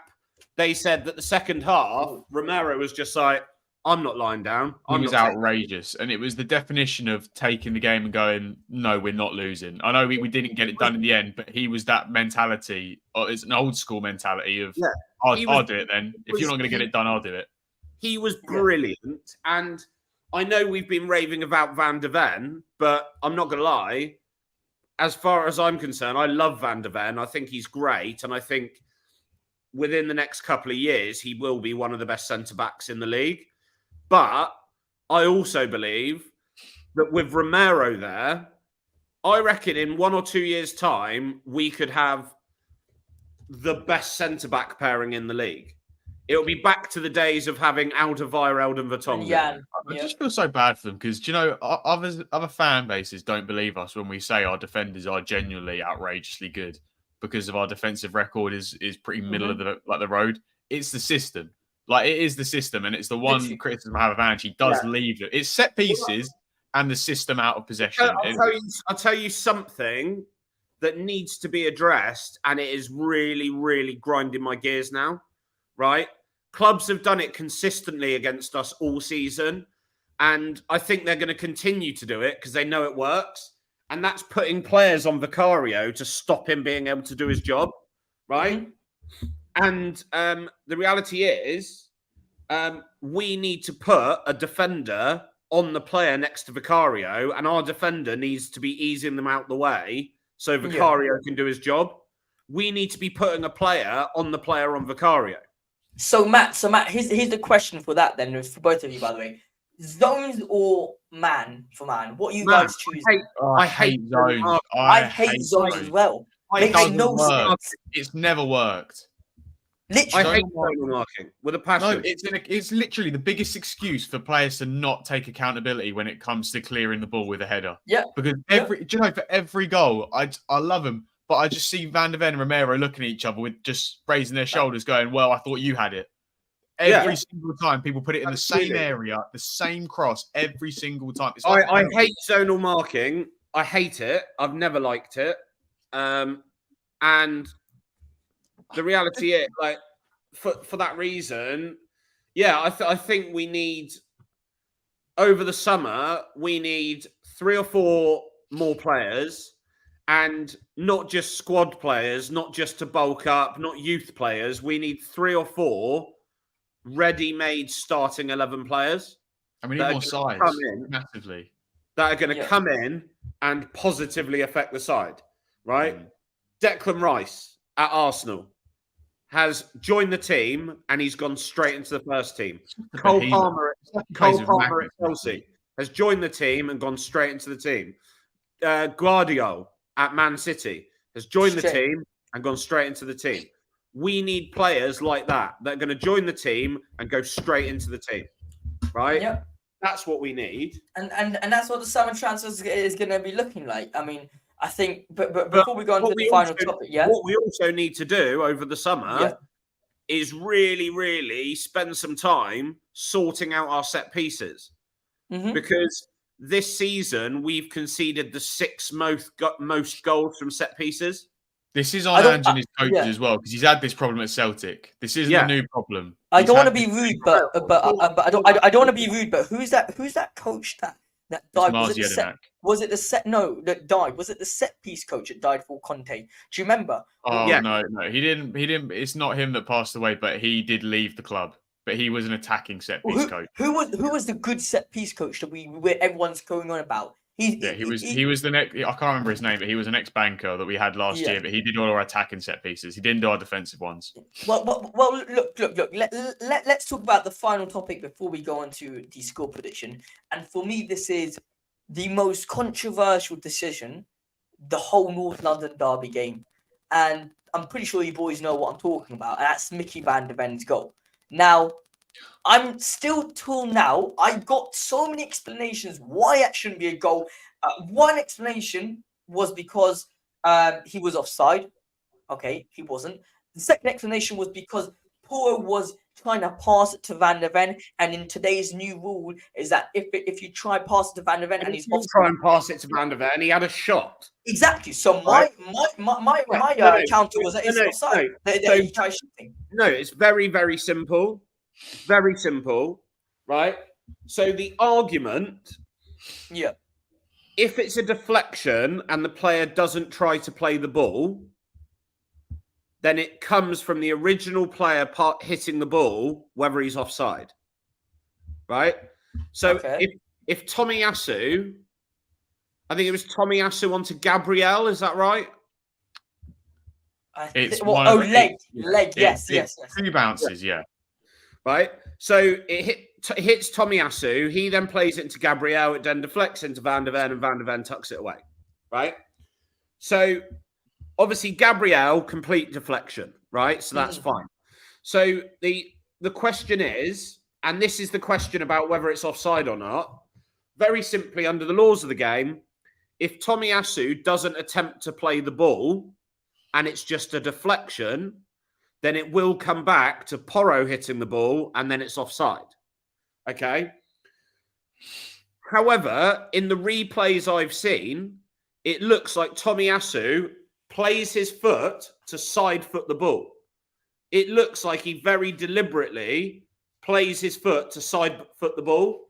They said that the second half, Romero was just like, I'm not lying down. He was outrageous, and it was the definition of taking the game and going, no, we're not losing. I know we didn't get it done in the end, but he was that mentality. It's an old school mentality of, I'll do it then. If you're not going to get it done, I'll do it. He was brilliant, and I know we've been raving about Van der Ven, but I'm not going to lie. As far as I'm concerned, I love Van der Ven. I think he's great, and I think within the next couple of years, he will be one of the best centre-backs in the league. But I also believe that with Romero there, I reckon in 1 or 2 years' time, we could have the best centre-back pairing in the league. It'll be back to the days of having Alderweireld and Vertonghen. Yeah, I just feel so bad for them because, you know, other fan bases don't believe us when we say our defenders are genuinely outrageously good because of our defensive record is pretty middle of the road. It's the system. Like, it is the system, and it's the one criticism I have of Ange. He does leave it. It's set pieces and the system out of possession. I'll tell you something that needs to be addressed, and it is really, really grinding my gears now, right? Clubs have done it consistently against us all season, and I think they're going to continue to do it because they know it works, and that's putting players on Vicario to stop him being able to do his job, right? And the reality is we need to put a defender on the player next to Vicario, and our defender needs to be easing them out the way so Vicario can do his job. We need to be putting a player on the player on Vicario. So Matt, here's the question for that then, for both of you, by the way. Zones or man for man? What are you guys choosing? I hate zones. I hate zones as well. Makes no sense. It's never worked. Literally. I hate zonal marking with a passion. No, it's literally the biggest excuse for players to not take accountability when it comes to clearing the ball with a header. Yeah. Because do you know, for every goal, I love them, but I just see Van der Ven and Romero looking at each other with just raising their shoulders going, well, I thought you had it. Every single time people put it in the same area, the same cross, every single time. I hate zonal marking. I hate it. I've never liked it. And the reality is, like, for that reason, I think we need, over the summer, we need 3 or 4 more players, and not just squad players, not just to bulk up, not youth players. We need 3 or 4 ready-made starting 11 players. I mean, need more size, massively. That are going to come in and positively affect the side, right? Declan Rice at Arsenal has joined the team and he's gone straight into the first team. Cole Palmer at Chelsea has joined the team and gone straight into the team. Guardiola at Man City has joined the team and gone straight into the team. We need players like that are going to join the team and go straight into the team, right? Yeah. That's what we need. And that's what the summer transfers is going to be looking like. I mean, I think, but before we go on to the final topic, what we also need to do over the summer is really, really spend some time sorting out our set pieces. Because this season, we've conceded the 6 most goals from set pieces. This is on Ange and his coaches as well, because he's had this problem at Celtic. This isn't a new problem. I don't want to be rude, but I don't want to be rude. But who's that coach that died? Was it the set piece coach that died for Conte? Do you remember? Oh no, he didn't. It's not him that passed away, but he did leave the club. But he was an attacking set piece coach. Who was the good set piece coach that everyone's going on about? He was the next. I can't remember his name, but he was an ex-banker that we had last year. But he did all our attacking set pieces. He didn't do our defensive ones. Well. Look. Let's talk about the final topic before we go on to the score prediction. And for me, this is the most controversial decision, the whole North London derby game, and I'm pretty sure you boys know what I'm talking about. And that's Mickey Van der Ven's goal. Now, I'm still till now, I got so many explanations why it shouldn't be a goal. One explanation was because he was offside. Okay, he wasn't. The second explanation was because Porro was trying to pass it to Van der Ven, and in today's new rule is that if you try pass it to Van der Ven and he's offside, try and pass it to Van der Ven, he had a shot. Exactly. So my counter was that it's offside. He tried shooting. No, it's very, very simple. Very simple, right? So the argument, if it's a deflection and the player doesn't try to play the ball, then it comes from the original player hitting the ball, whether he's offside, right? So if Tomiyasu, I think it was Tomiyasu onto Gabriel, is that right? Leg, yes. 2 bounces, Right, so it hits Tomiyasu. He then plays it into Gabriel. It then deflects into Van der Ven, and Van der Ven tucks it away. Right, so obviously Gabriel, complete deflection. right? So that's fine. So the question is, and this is the question about whether it's offside or not, very simply, under the laws of the game, if Tomiyasu doesn't attempt to play the ball and it's just a deflection, then it will come back to Porro hitting the ball and then it's offside. Okay? However, in the replays I've seen, it looks like Tomiyasu plays his foot to side foot the ball. It looks like he very deliberately plays his foot to side foot the ball.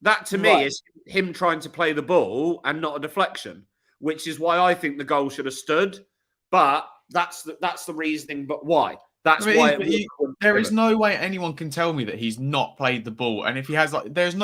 That to me is him trying to play the ball and not a deflection, which is why I think the goal should have stood. But that's the reasoning. But why? That's why there is no way anyone can tell me that he's not played the ball. And if he has,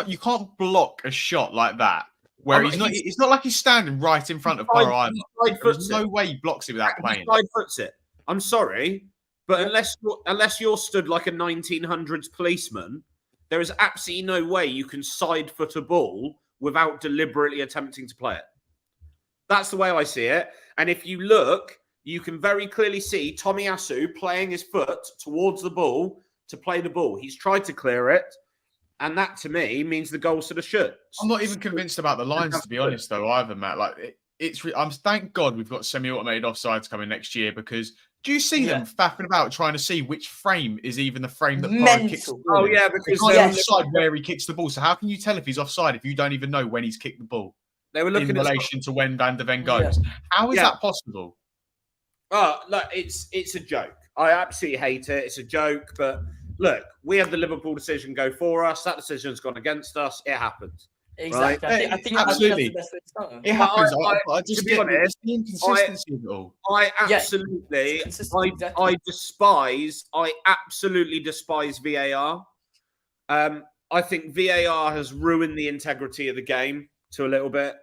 you can't block a shot like that where he's not. It's not like he's standing right in front of Porro either. There's no way he blocks it without playing. Side foots it. I'm sorry, but unless you're stood like a 1900s policeman, there is absolutely no way you can side foot a ball without deliberately attempting to play it. That's the way I see it. And if you look, you can very clearly see Tomiyasu playing his foot towards the ball to play the ball. He's tried to clear it. And that, to me, means the goal should have should. I'm not even convinced about the lines, to be honest, though, either, Matt. Thank God we've got semi-automated offsides coming next year, because do you see them faffing about trying to see which frame is even the frame that Porro kicks the ball? Oh, yeah, because they're offside where he kicks the ball. So how can you tell if he's offside if you don't even know when he's kicked the ball? They were looking in relation to when Van de Ven goes. Yeah. How is that possible? Oh, look, it's a joke. I absolutely hate it. It's a joke. But look, we had the Liverpool decision go for us. That decision's gone against us. It happens. Exactly. Right? I think absolutely. That's the best way to start. It happens. I just to be honest, the inconsistency of it all. I absolutely despise VAR. I think VAR has ruined the integrity of the game to a little bit.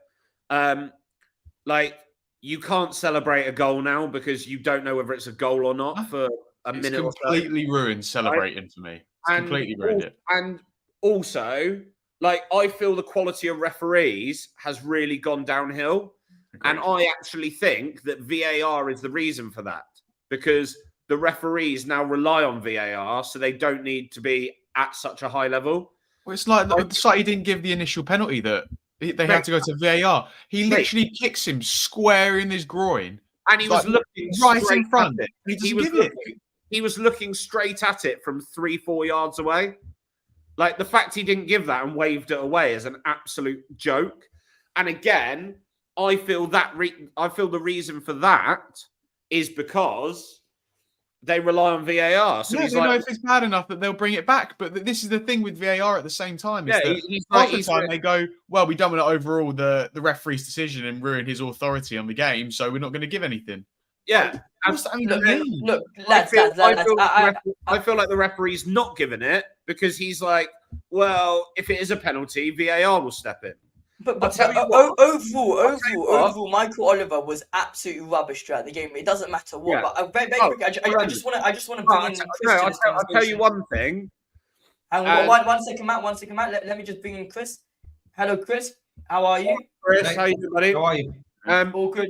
You can't celebrate a goal now because you don't know whether it's a goal or not for a minute or so. It's completely ruined celebrating for me. It's completely ruined it. And also, I feel the quality of referees has really gone downhill. Agreed. And I actually think that VAR is the reason for that, because the referees now rely on VAR, so they don't need to be at such a high level. Well, it's like he didn't give the initial penalty that they had to go to VAR. He literally kicks him square in his groin. And he was looking right in front. He was looking straight at it from 3-4 yards away. The fact he didn't give that and waved it away is an absolute joke. And again, I feel the reason for that is because they rely on VAR. So they know if it's bad enough that they'll bring it back. But this is the thing with VAR at the same time. They go, well, we don't want to overrule the referee's decision and ruin his authority on the game, so we're not going to give anything. Yeah. Look, I feel like the referee's not giving it because he's like, well, if it is a penalty, VAR will step in. But overall, Michael Oliver was absolutely rubbish throughout the game. It doesn't matter what. Yeah. But very quickly, I just want to bring in Chris. I'll tell you one thing. And one second, Matt. Let me just bring in Chris. Hello, Chris. How are you? Chris, how you doing, buddy? How are you? All good.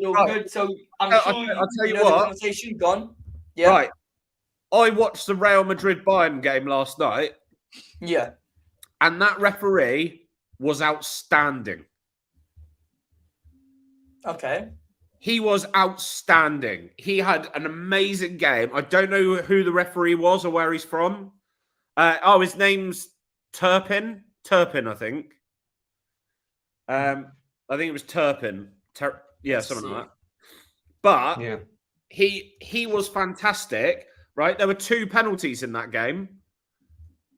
So I'm sure I'll tell you know what. The conversation gone. Yeah. Right. I watched the Real Madrid Bayern game last night. Yeah. And that referee was outstanding. Okay. He was outstanding. He had an amazing game. I don't know who the referee was or where he's from. His name's Turpin. I think. I think it was Turpin. Something like that. But he was fantastic, right? There were 2 penalties in that game.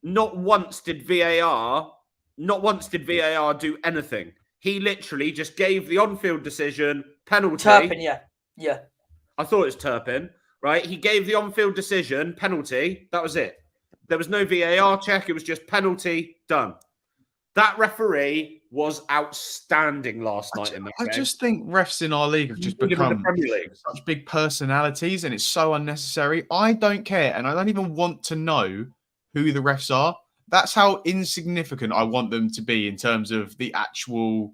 Not once did VAR do anything. He literally just gave the on-field decision, penalty. Turpin, yeah. I thought it was Turpin, right? He gave the on-field decision, penalty. That was it. There was no VAR check. It was just penalty, done. That referee was outstanding last night in the game. I just think refs in our league have just become such big personalities, and it's so unnecessary. I don't care, and I don't even want to know who the refs are. That's how insignificant I want them to be in terms of the actual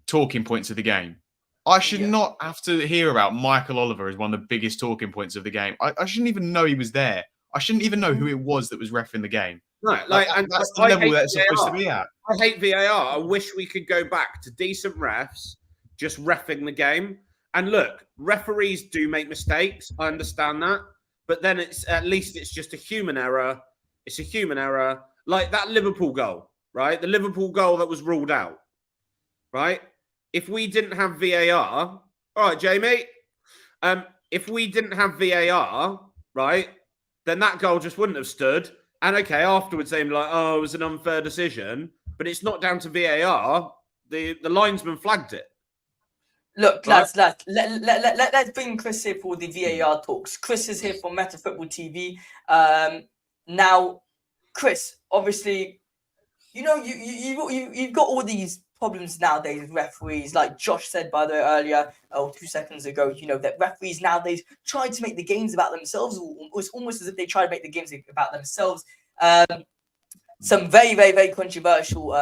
talking points of the game. I should not have to hear about Michael Oliver as one of the biggest talking points of the game. I shouldn't even know he was there. I shouldn't even know who it was that was reffing the game. No, that's the level that it's supposed to be at. I hate VAR. I wish we could go back to decent refs just reffing the game. And look, referees do make mistakes. I understand that. But then at least it's just a human error. It's a human error. Like that Liverpool goal, right? The Liverpool goal that was ruled out, right? If we didn't have VAR, all right, Jamie, if we didn't have VAR, right, then that goal just wouldn't have stood. And okay, afterwards they'd be like, oh, it was an unfair decision. But it's not down to VAR. The linesman flagged it. Look, lads, let's bring Chris here for the VAR talks. Chris is here from Meta Football TV. Now, Chris, obviously, you know, you've got all these problems nowadays with referees. Like Josh said, by the way, earlier, 2 seconds ago, you know, that referees nowadays try to make the games about themselves. It's almost as if they try to make the games about themselves. Some very, very, very controversial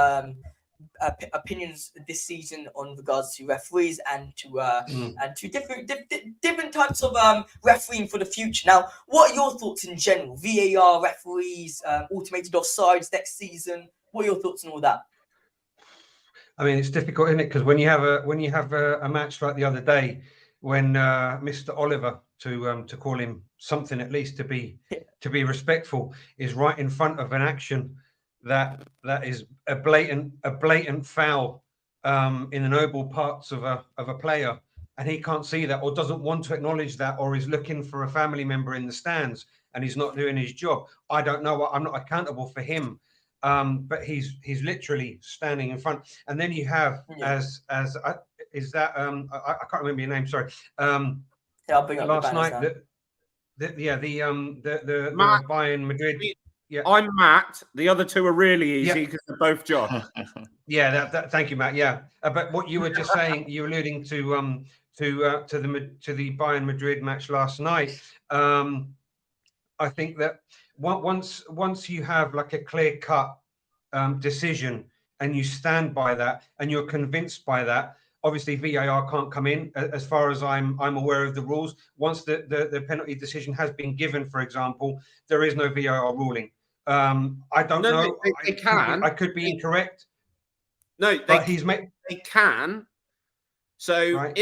opinions this season on regards to referees and to different types of refereeing for the future. Now, what are your thoughts in general? VAR, referees, automated offsides next season. What are your thoughts on all that? I mean, it's difficult, isn't it? Because when you have a match like the other day, when Mr. Oliver, to call him something at least to be respectful, is right in front of an action that is a blatant foul in the noble parts of a player, and he can't see that or doesn't want to acknowledge that, or is looking for a family member in the stands and he's not doing his job. I don't know. I'm not accountable for him. But he's literally standing in front, and then you have I can't remember your name. Sorry. I'll bring up last night. The Bayern Madrid. Yeah, I'm Matt. The other two are really easy because they're both Josh. Thank you, Matt. Yeah, but what you were just saying, you were alluding to the Bayern Madrid match last night. I think that once you have like a clear-cut decision and you stand by that and you're convinced by that, obviously VAR can't come in. As far as I'm aware of the rules, once the penalty decision has been given, for example, there is no VAR ruling. I don't know. They can. I could be incorrect. No, they can. So right.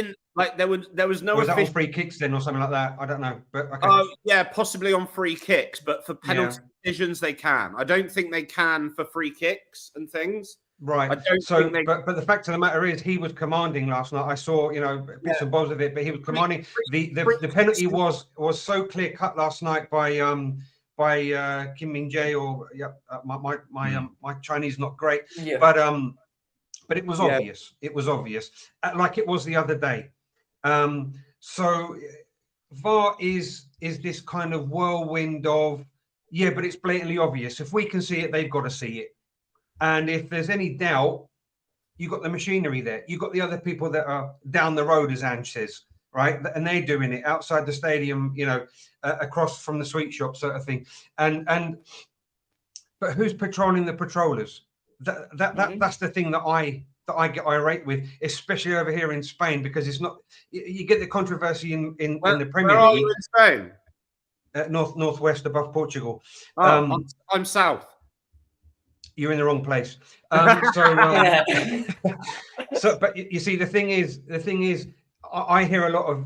there was no. Was that on free kicks then, or something like that? I don't know, but okay. Yeah, possibly on free kicks, but for penalty decisions they can. I don't think they can for free kicks and things. Right. But the fact of the matter is, he was commanding last night. I saw, bits and bobs of it, but he was commanding. The penalty was so clear cut last night by Kim Min Jae, or my Chinese not great, but it was obvious. It was obvious, like it was the other day. So VAR is this kind of whirlwind of but it's blatantly obvious. If we can see it, they've got to see it. And if there's any doubt, you've got the machinery there. You've got the other people that are down the road, as Ange says, right? And they're doing it outside the stadium, across from the sweet shop sort of thing. But who's patrolling the patrollers? That's the thing that I get irate with, especially over here in Spain, because it's not. You get the controversy in the Premier League. Where are you in Spain? Northwest above Portugal. I'm south. You're in the wrong place. But you see, the thing is, I hear a lot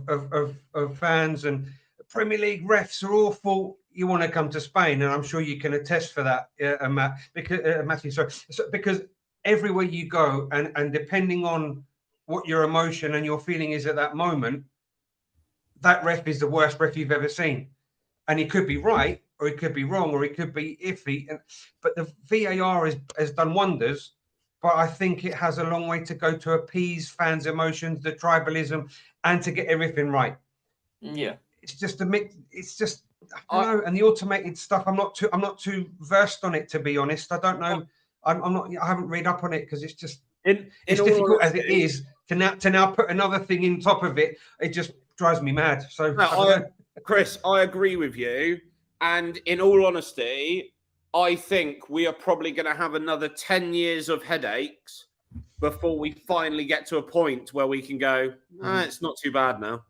of fans and Premier League refs are awful. You want to come to Spain, and I'm sure you can attest for that, Matt. Because everywhere you go, and depending on what your emotion and your feeling is at that moment, that ref is the worst ref you've ever seen, and he could be right, or it could be wrong, or it could be iffy. But the VAR has done wonders, but I think it has a long way to go to appease fans' emotions, the tribalism, and to get everything right. Yeah. It's just a mix. It's just, I don't know. And the automated stuff, I'm not too versed on it, to be honest. I don't know. I haven't read up on it, because it's just, it's difficult as it is to now put another thing in top of it. It just drives me mad. So, Chris, I agree with you. And in all honesty, I think we are probably going to have another 10 years of headaches before we finally get to a point where we can go, it's not too bad now.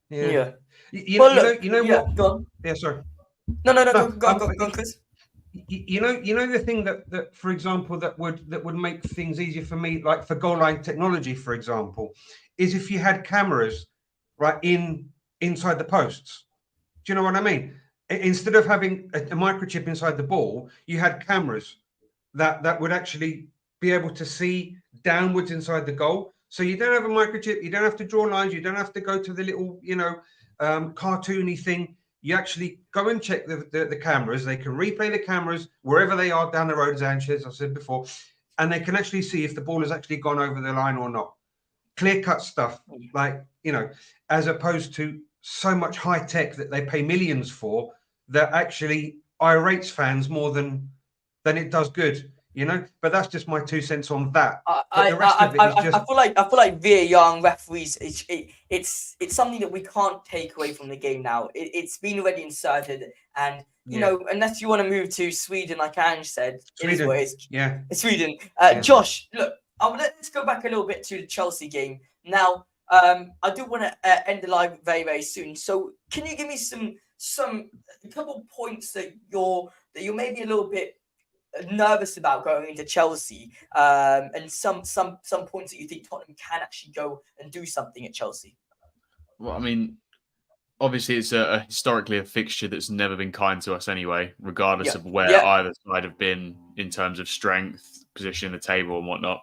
Yeah. You know what? Go on. Yeah, sorry. No, go on, Chris. You know the thing that for example that would make things easier for me, like for goal line technology, for example, is if you had cameras right inside the posts. Do you know what I mean? Instead of having a microchip inside the ball, you had cameras that would actually be able to see downwards inside the goal. So you don't have a microchip, you don't have to draw lines, you don't have to go to the little, cartoony thing. You actually go and check the cameras. They can replay the cameras wherever they are down the road, as I said before, and they can actually see if the ball has actually gone over the line or not. Clear-cut stuff, as opposed to so much high tech that they pay millions for that actually irates fans more than it does good. But that's just my 2 cents on that. I feel like VAR and referees, it's something that we can't take away from the game now. It's been already inserted, and unless you want to move to Sweden, like Ange said, Sweden. It is what it is. Yeah, Sweden. Josh, look, let's go back a little bit to the Chelsea game now. I do want to end the live very, very soon. So, can you give me a couple points that you're maybe a little bit nervous about going into Chelsea, and some points that you think Tottenham can actually go and do something at Chelsea? Well, I mean, obviously it's historically a fixture that's never been kind to us anyway, regardless of where either side have been in terms of strength, position in the table and whatnot.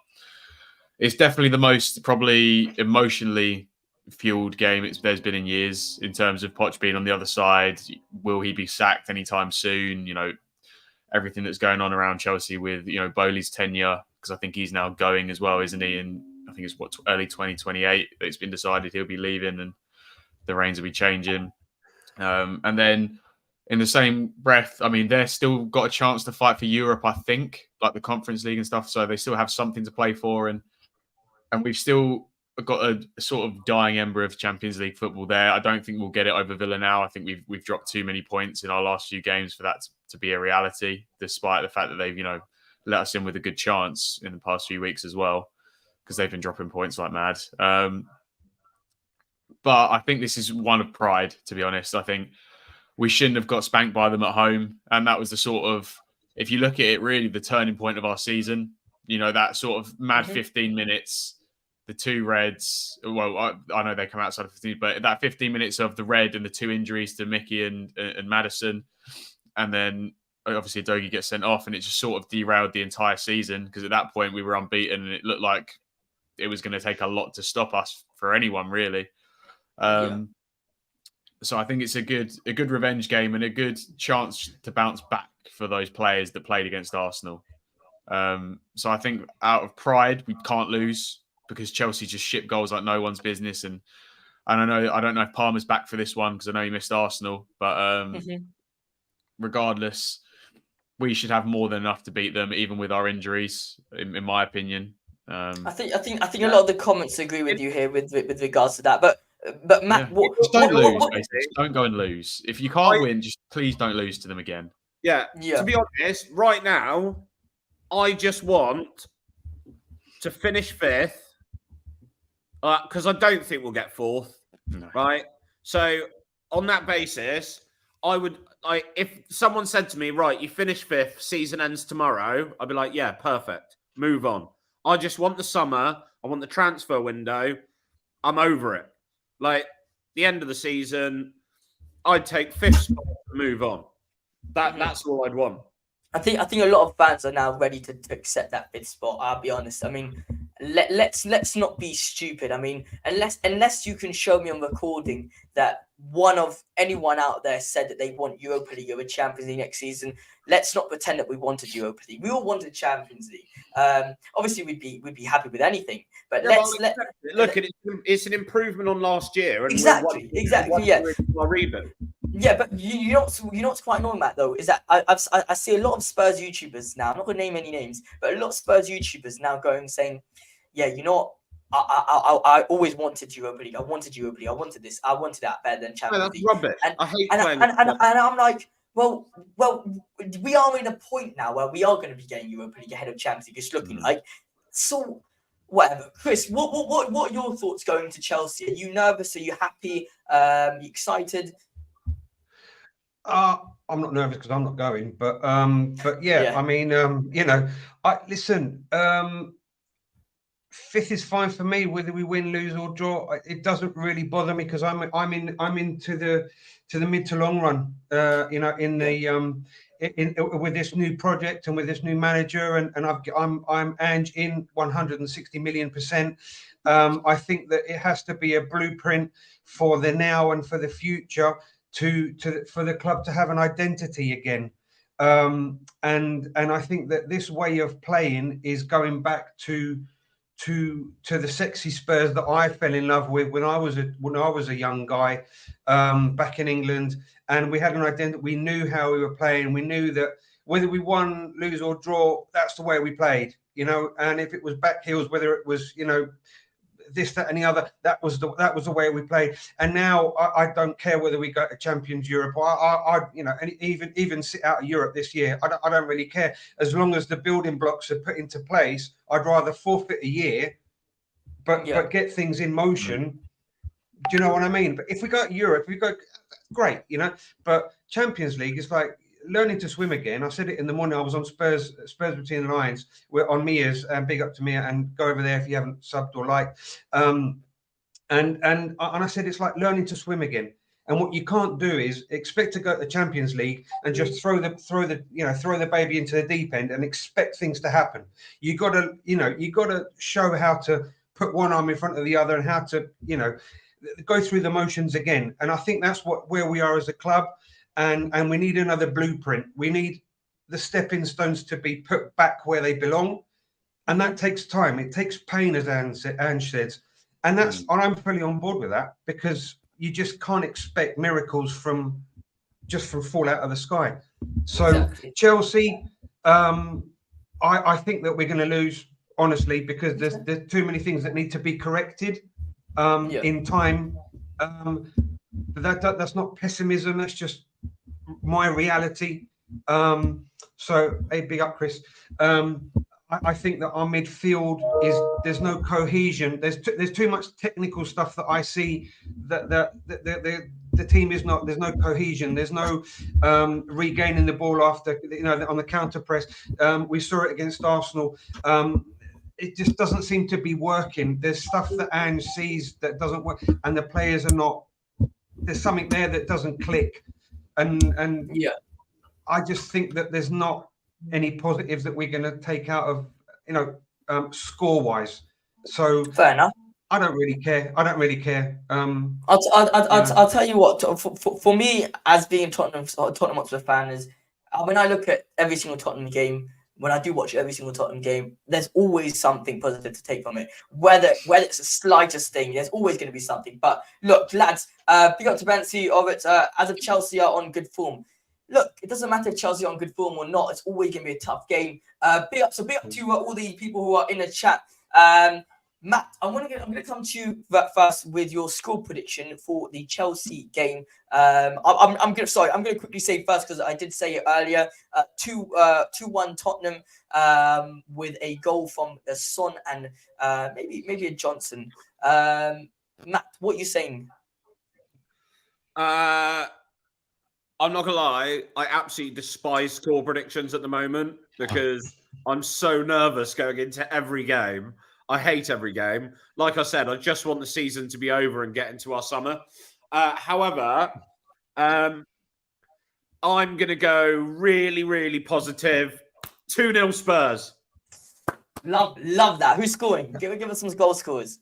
It's definitely the most probably emotionally fueled game there's been in years in terms of Poch being on the other side. Will he be sacked anytime soon? Everything that's going on around Chelsea with, Bowley's tenure, because I think he's now going as well, isn't he? And I think it's early 2028 that it's been decided he'll be leaving and the reins will be changing. And then in the same breath, I mean, they're still got a chance to fight for Europe, I think, like the Conference League and stuff. So they still have something to play for. And we've still got a sort of dying ember of Champions League football there. I don't think we'll get it over Villa now. I think we've dropped too many points in our last few games for that to be a reality, despite the fact that they've, let us in with a good chance in the past few weeks as well, because they've been dropping points like mad. But I think this is one of pride, to be honest. I think we shouldn't have got spanked by them at home. And that was the sort of, if you look at it, really the turning point of our season. That sort of mad 15 minutes, the two reds. Well, I know they come outside of 15, but that 15 minutes of the red and the two injuries to Mickey and Maddison. And then obviously Udogie gets sent off, and it just sort of derailed the entire season, because at that point we were unbeaten and it looked like it was going to take a lot to stop us for anyone, really. So I think it's a good revenge game and a good chance to bounce back for those players that played against Arsenal. So I think out of pride, we can't lose, because Chelsea just ship goals like no one's business. And I don't know if Palmer's back for this one, because I know he missed Arsenal, but regardless, we should have more than enough to beat them, even with our injuries, in my opinion. I think a lot of the comments agree with you here with regards to that. But Matt, don't go and lose. If you can't win, just please don't lose to them again. Yeah. To be honest, right now, I just want to finish fifth, because I don't think we'll get fourth. No. Right. So on that basis, if someone said to me, right, you finish fifth, season ends tomorrow, I'd be like, yeah, perfect. Move on. I just want the summer. I want the transfer window. I'm over it. Like, the end of the season, I'd take fifth spot and move on. That's all I'd want. I think a lot of fans are now ready to accept that fifth spot. I'll be honest. I mean, let's not be stupid. I mean, unless you can show me on recording that anyone out there said that they want Europa League over Champions League next season, let's not pretend that we wanted Europa League. We all wanted Champions League. Obviously, we'd be happy with anything. But it's an improvement on last year. And exactly. Yeah, but you know what's quite annoying, Matt, though, is that I see a lot of Spurs YouTubers now. I'm not going to name any names, but a lot of Spurs YouTubers now saying, yeah, you know what? I always wanted Europa League. I wanted Europa League. I wanted this. I wanted that better than Champions League. That's rubbish. I hate playing. And I'm like, well, we are in a point now where we are going to be getting Europa League ahead of Champions League. It's looking like. So whatever. Chris, what are your thoughts going to Chelsea? Are you nervous? Are you happy? You excited? I'm not nervous because I'm not going, but yeah, I mean, I listen. Fifth is fine for me, whether we win, lose, or draw. It doesn't really bother me because I'm into the mid to long run. In with this new project and with this new manager, and I'm Ange in 160 million%. I think that it has to be a blueprint for the now and for the future for the club to have an identity again. And I think that this way of playing is going back to the sexy Spurs that I fell in love with when I was a young guy back in England, and we had an identity. We knew how we were playing. We knew that whether we won, lose, or draw, that's the way we played. And if it was back heels, whether it was this, that, and the other, that was the way we played. And now I don't care whether we go to Champions Europe or and even sit out of Europe this year. I don't really care as long as the building blocks are put into place. I'd rather forfeit a year, but get things in motion. Do you know what I mean? But if we go to Europe, great, But Champions League is like learning to swim again. I said it in the morning. I was on Spurs Between the Lines. We're on Mia's, and big up to Mia, and go over there if you haven't subbed or liked. And I said it's like learning to swim again. And what you can't do is expect to go to the Champions League and just throw the baby into the deep end and expect things to happen. You gotta show how to put one arm in front of the other and how to go through the motions again. And I think that's where we are as a club. And we need another blueprint. We need the stepping stones to be put back where they belong. And that takes time. It takes pain, as Ange said. And I'm fully on board with that, because you just can't expect miracles from fall out of the sky. So exactly. Chelsea, I think that we're going to lose, honestly, because there's too many things that need to be corrected in time. That's not pessimism. That's just my reality. So hey, big up, Chris. I think that our midfield there's no cohesion. There's too much technical stuff that I see that the team is not. There's no cohesion. There's no regaining the ball after on the counter press. We saw it against Arsenal. It just doesn't seem to be working. There's stuff that Ange sees that doesn't work, and the players are not. There's something there that doesn't click, and I just think that there's not any positives that we're going to take out of score wise. So fair enough. I don't really care. I'll tell you what. For me, as being Tottenham Hotspur fan, is when I look at every single Tottenham game. When I do watch every single Tottenham game, there's always something positive to take from it. Whether it's the slightest thing, there's always going to be something. But look, lads, big up to Bensi of it. As if Chelsea are on good form. Look, it doesn't matter if Chelsea are on good form or not. It's always going to be a tough game. Big up to all the people who are in the chat. Matt, I'm going to come to you first with your score prediction for the Chelsea game. I'm going to quickly say first, because I did say it earlier. 2-1 Tottenham with a goal from Son and maybe a Johnson. Matt, what are you saying? I'm not gonna lie, I absolutely despise score predictions at the moment because I'm so nervous going into every game. I hate every game. Like I said, I just want the season to be over and get into our summer. However, I'm going to go really, really positive. 2-0 Spurs. Love that. Who's scoring? Give us some goal scorers.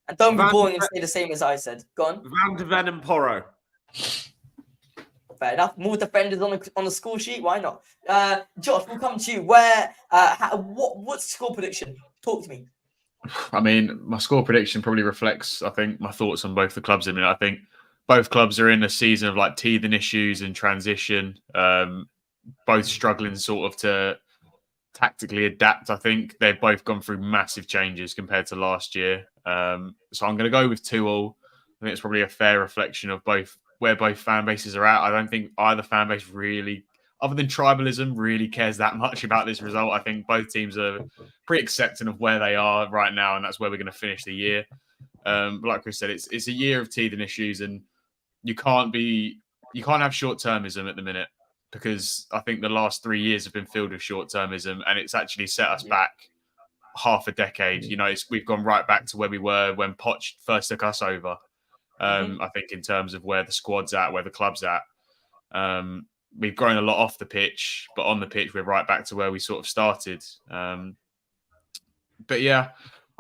And don't be boring and say the same as I said. Go on. Van de Ven and Porro. Fair enough. More defenders on the score sheet. Why not? Josh, we'll come to you. What's the score prediction? Talk to me. I mean, my score prediction probably reflects, I think, my thoughts on both the clubs. I mean, I think both clubs are in a season of like teething issues and transition, both struggling sort of to tactically adapt. I think they've both gone through massive changes compared to last year. So I'm going to go with 2-2. I think it's probably a fair reflection of where both fan bases are at. I don't think either fan base really, other than tribalism, really cares that much about this result. I think both teams are pretty accepting of where they are right now, and that's where we're going to finish the year. But like Chris said, it's a year of teething issues, and you can't have short-termism at the minute, because I think the last 3 years have been filled with short-termism, and it's actually set us back half a decade. We've gone right back to where we were when Poch first took us over. I think in terms of where the squad's at, where the club's at. We've grown a lot off the pitch, but on the pitch, we're right back to where we sort of started. But yeah,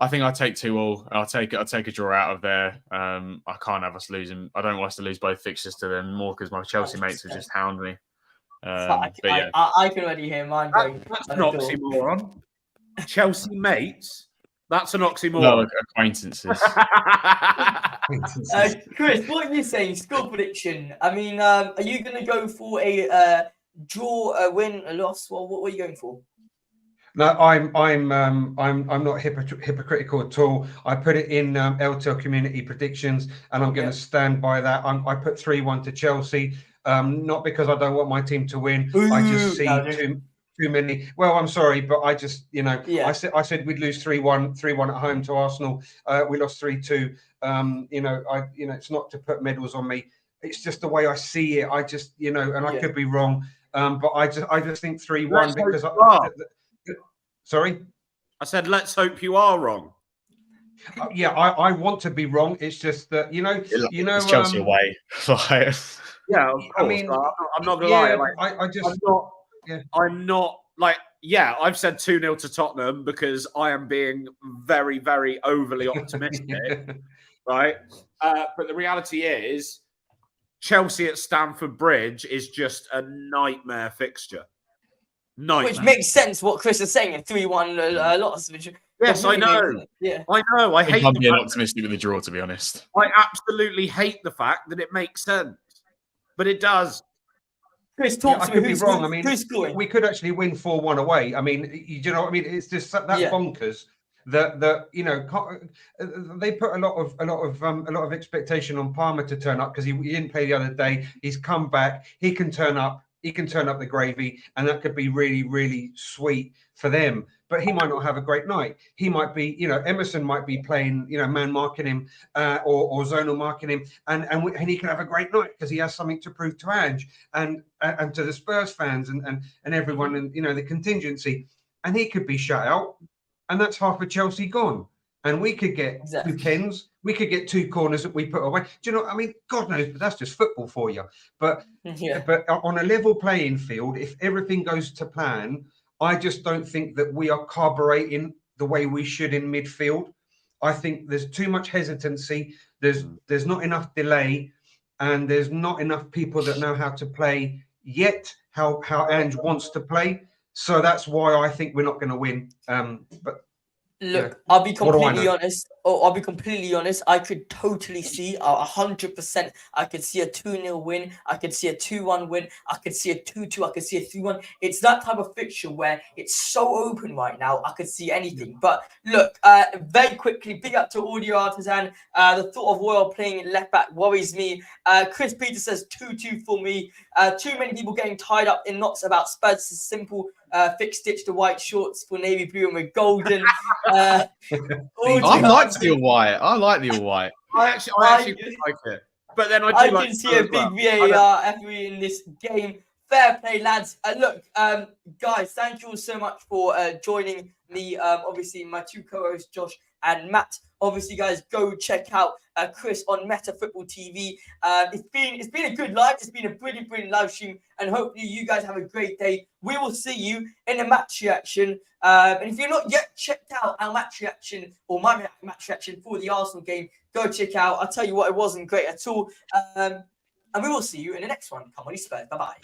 I think I'll take 2-2. I'll take a draw out of there. I can't have us losing. I don't want us to lose both fixtures to them more, because my Chelsea mates will just hound me. I can already hear mine going. That's an oxymoron. Chelsea mates? That's an oxymoron. No, acquaintances. Chris, what are you saying? Score prediction. I mean, are you going to go for a draw, a win, a loss? Well, what are you going for? No, I'm not hypocritical at all. I put it in LTL community predictions, and I'm going to stand by that. I put 3-1 to Chelsea, not because I don't want my team to win. I just see too many. Well, I'm sorry, but I just, I said we'd lose 3-1 at home to Arsenal. We lost 3-2. It's not to put medals on me. It's just the way I see it. I just, and I could be wrong, but I just think 3-1 because sorry? I said, let's hope you are wrong. I want to be wrong. It's just that, it's Chelsea away. Yeah, of course. I mean, I'm not going to lie. I'm not I've said 2-0 to Tottenham because I am being very, very overly optimistic, right? But the reality is Chelsea at Stamford Bridge is just a nightmare fixture. Which makes sense what Chris is saying, a 3-1 loss. Yes, I know. Yeah. I know. I hate I'm being optimistic with the draw, to be honest. I absolutely hate the fact that it makes sense. But it does. Chris, talk to me. I could be wrong. I mean, we could actually win 4-1 away. I mean, you know what I mean? It's just that bonkers that they put a lot of expectation on Palmer to turn up because he didn't play the other day. He's come back. He can turn up. He can turn up the gravy, and that could be really, really sweet for them. But he might not have a great night. He might be, Emerson might be playing, man marking him or zonal marking him, and he can have a great night because he has something to prove to Ange and to the Spurs fans and everyone and the contingency. And he could be shut out, and that's half of Chelsea gone. And we could get 2 pens. We could get 2 corners that we put away. Do you know? I mean, God knows, but that's just football for you. But on a level playing field, if everything goes to plan, I just don't think that we are carbureting the way we should in midfield. I think there's too much hesitancy. There's not enough delay, and there's not enough people that know how to play yet. How Ange wants to play. So that's why I think we're not going to win. But. Look, I'll be completely honest. I'll be completely honest. I could totally see 100%. I could see a 2-0 win. I could see a 2-1 win. I could see a 2-2. I could see a 3-1. It's that type of fixture where it's so open right now. I could see anything. But look, very quickly, big up to Audio Artisan. The thought of Royal playing left back worries me. Chris Peter says 2-2 for me. Too many people getting tied up in knots about Spurs. It's simple. Fix stitch the white shorts for navy blue and with golden. I like the all white. I like the all white. I actually like it. But then I can see a big VAR referee in this game. Fair play, lads. Look, guys, thank you all so much for joining me. Obviously, my 2 co-hosts, Josh and Matt. Obviously, guys, go check out Chris on Meta Football TV. It's been a good live. It's been a brilliant live stream, and hopefully you guys have a great day. We will see you in the match reaction. And if you're not yet checked out our match reaction or my match reaction for the Arsenal game, go check out. I'll tell you what, it wasn't great at all. And we will see you in the next one. Come on, Spurs. Bye-bye.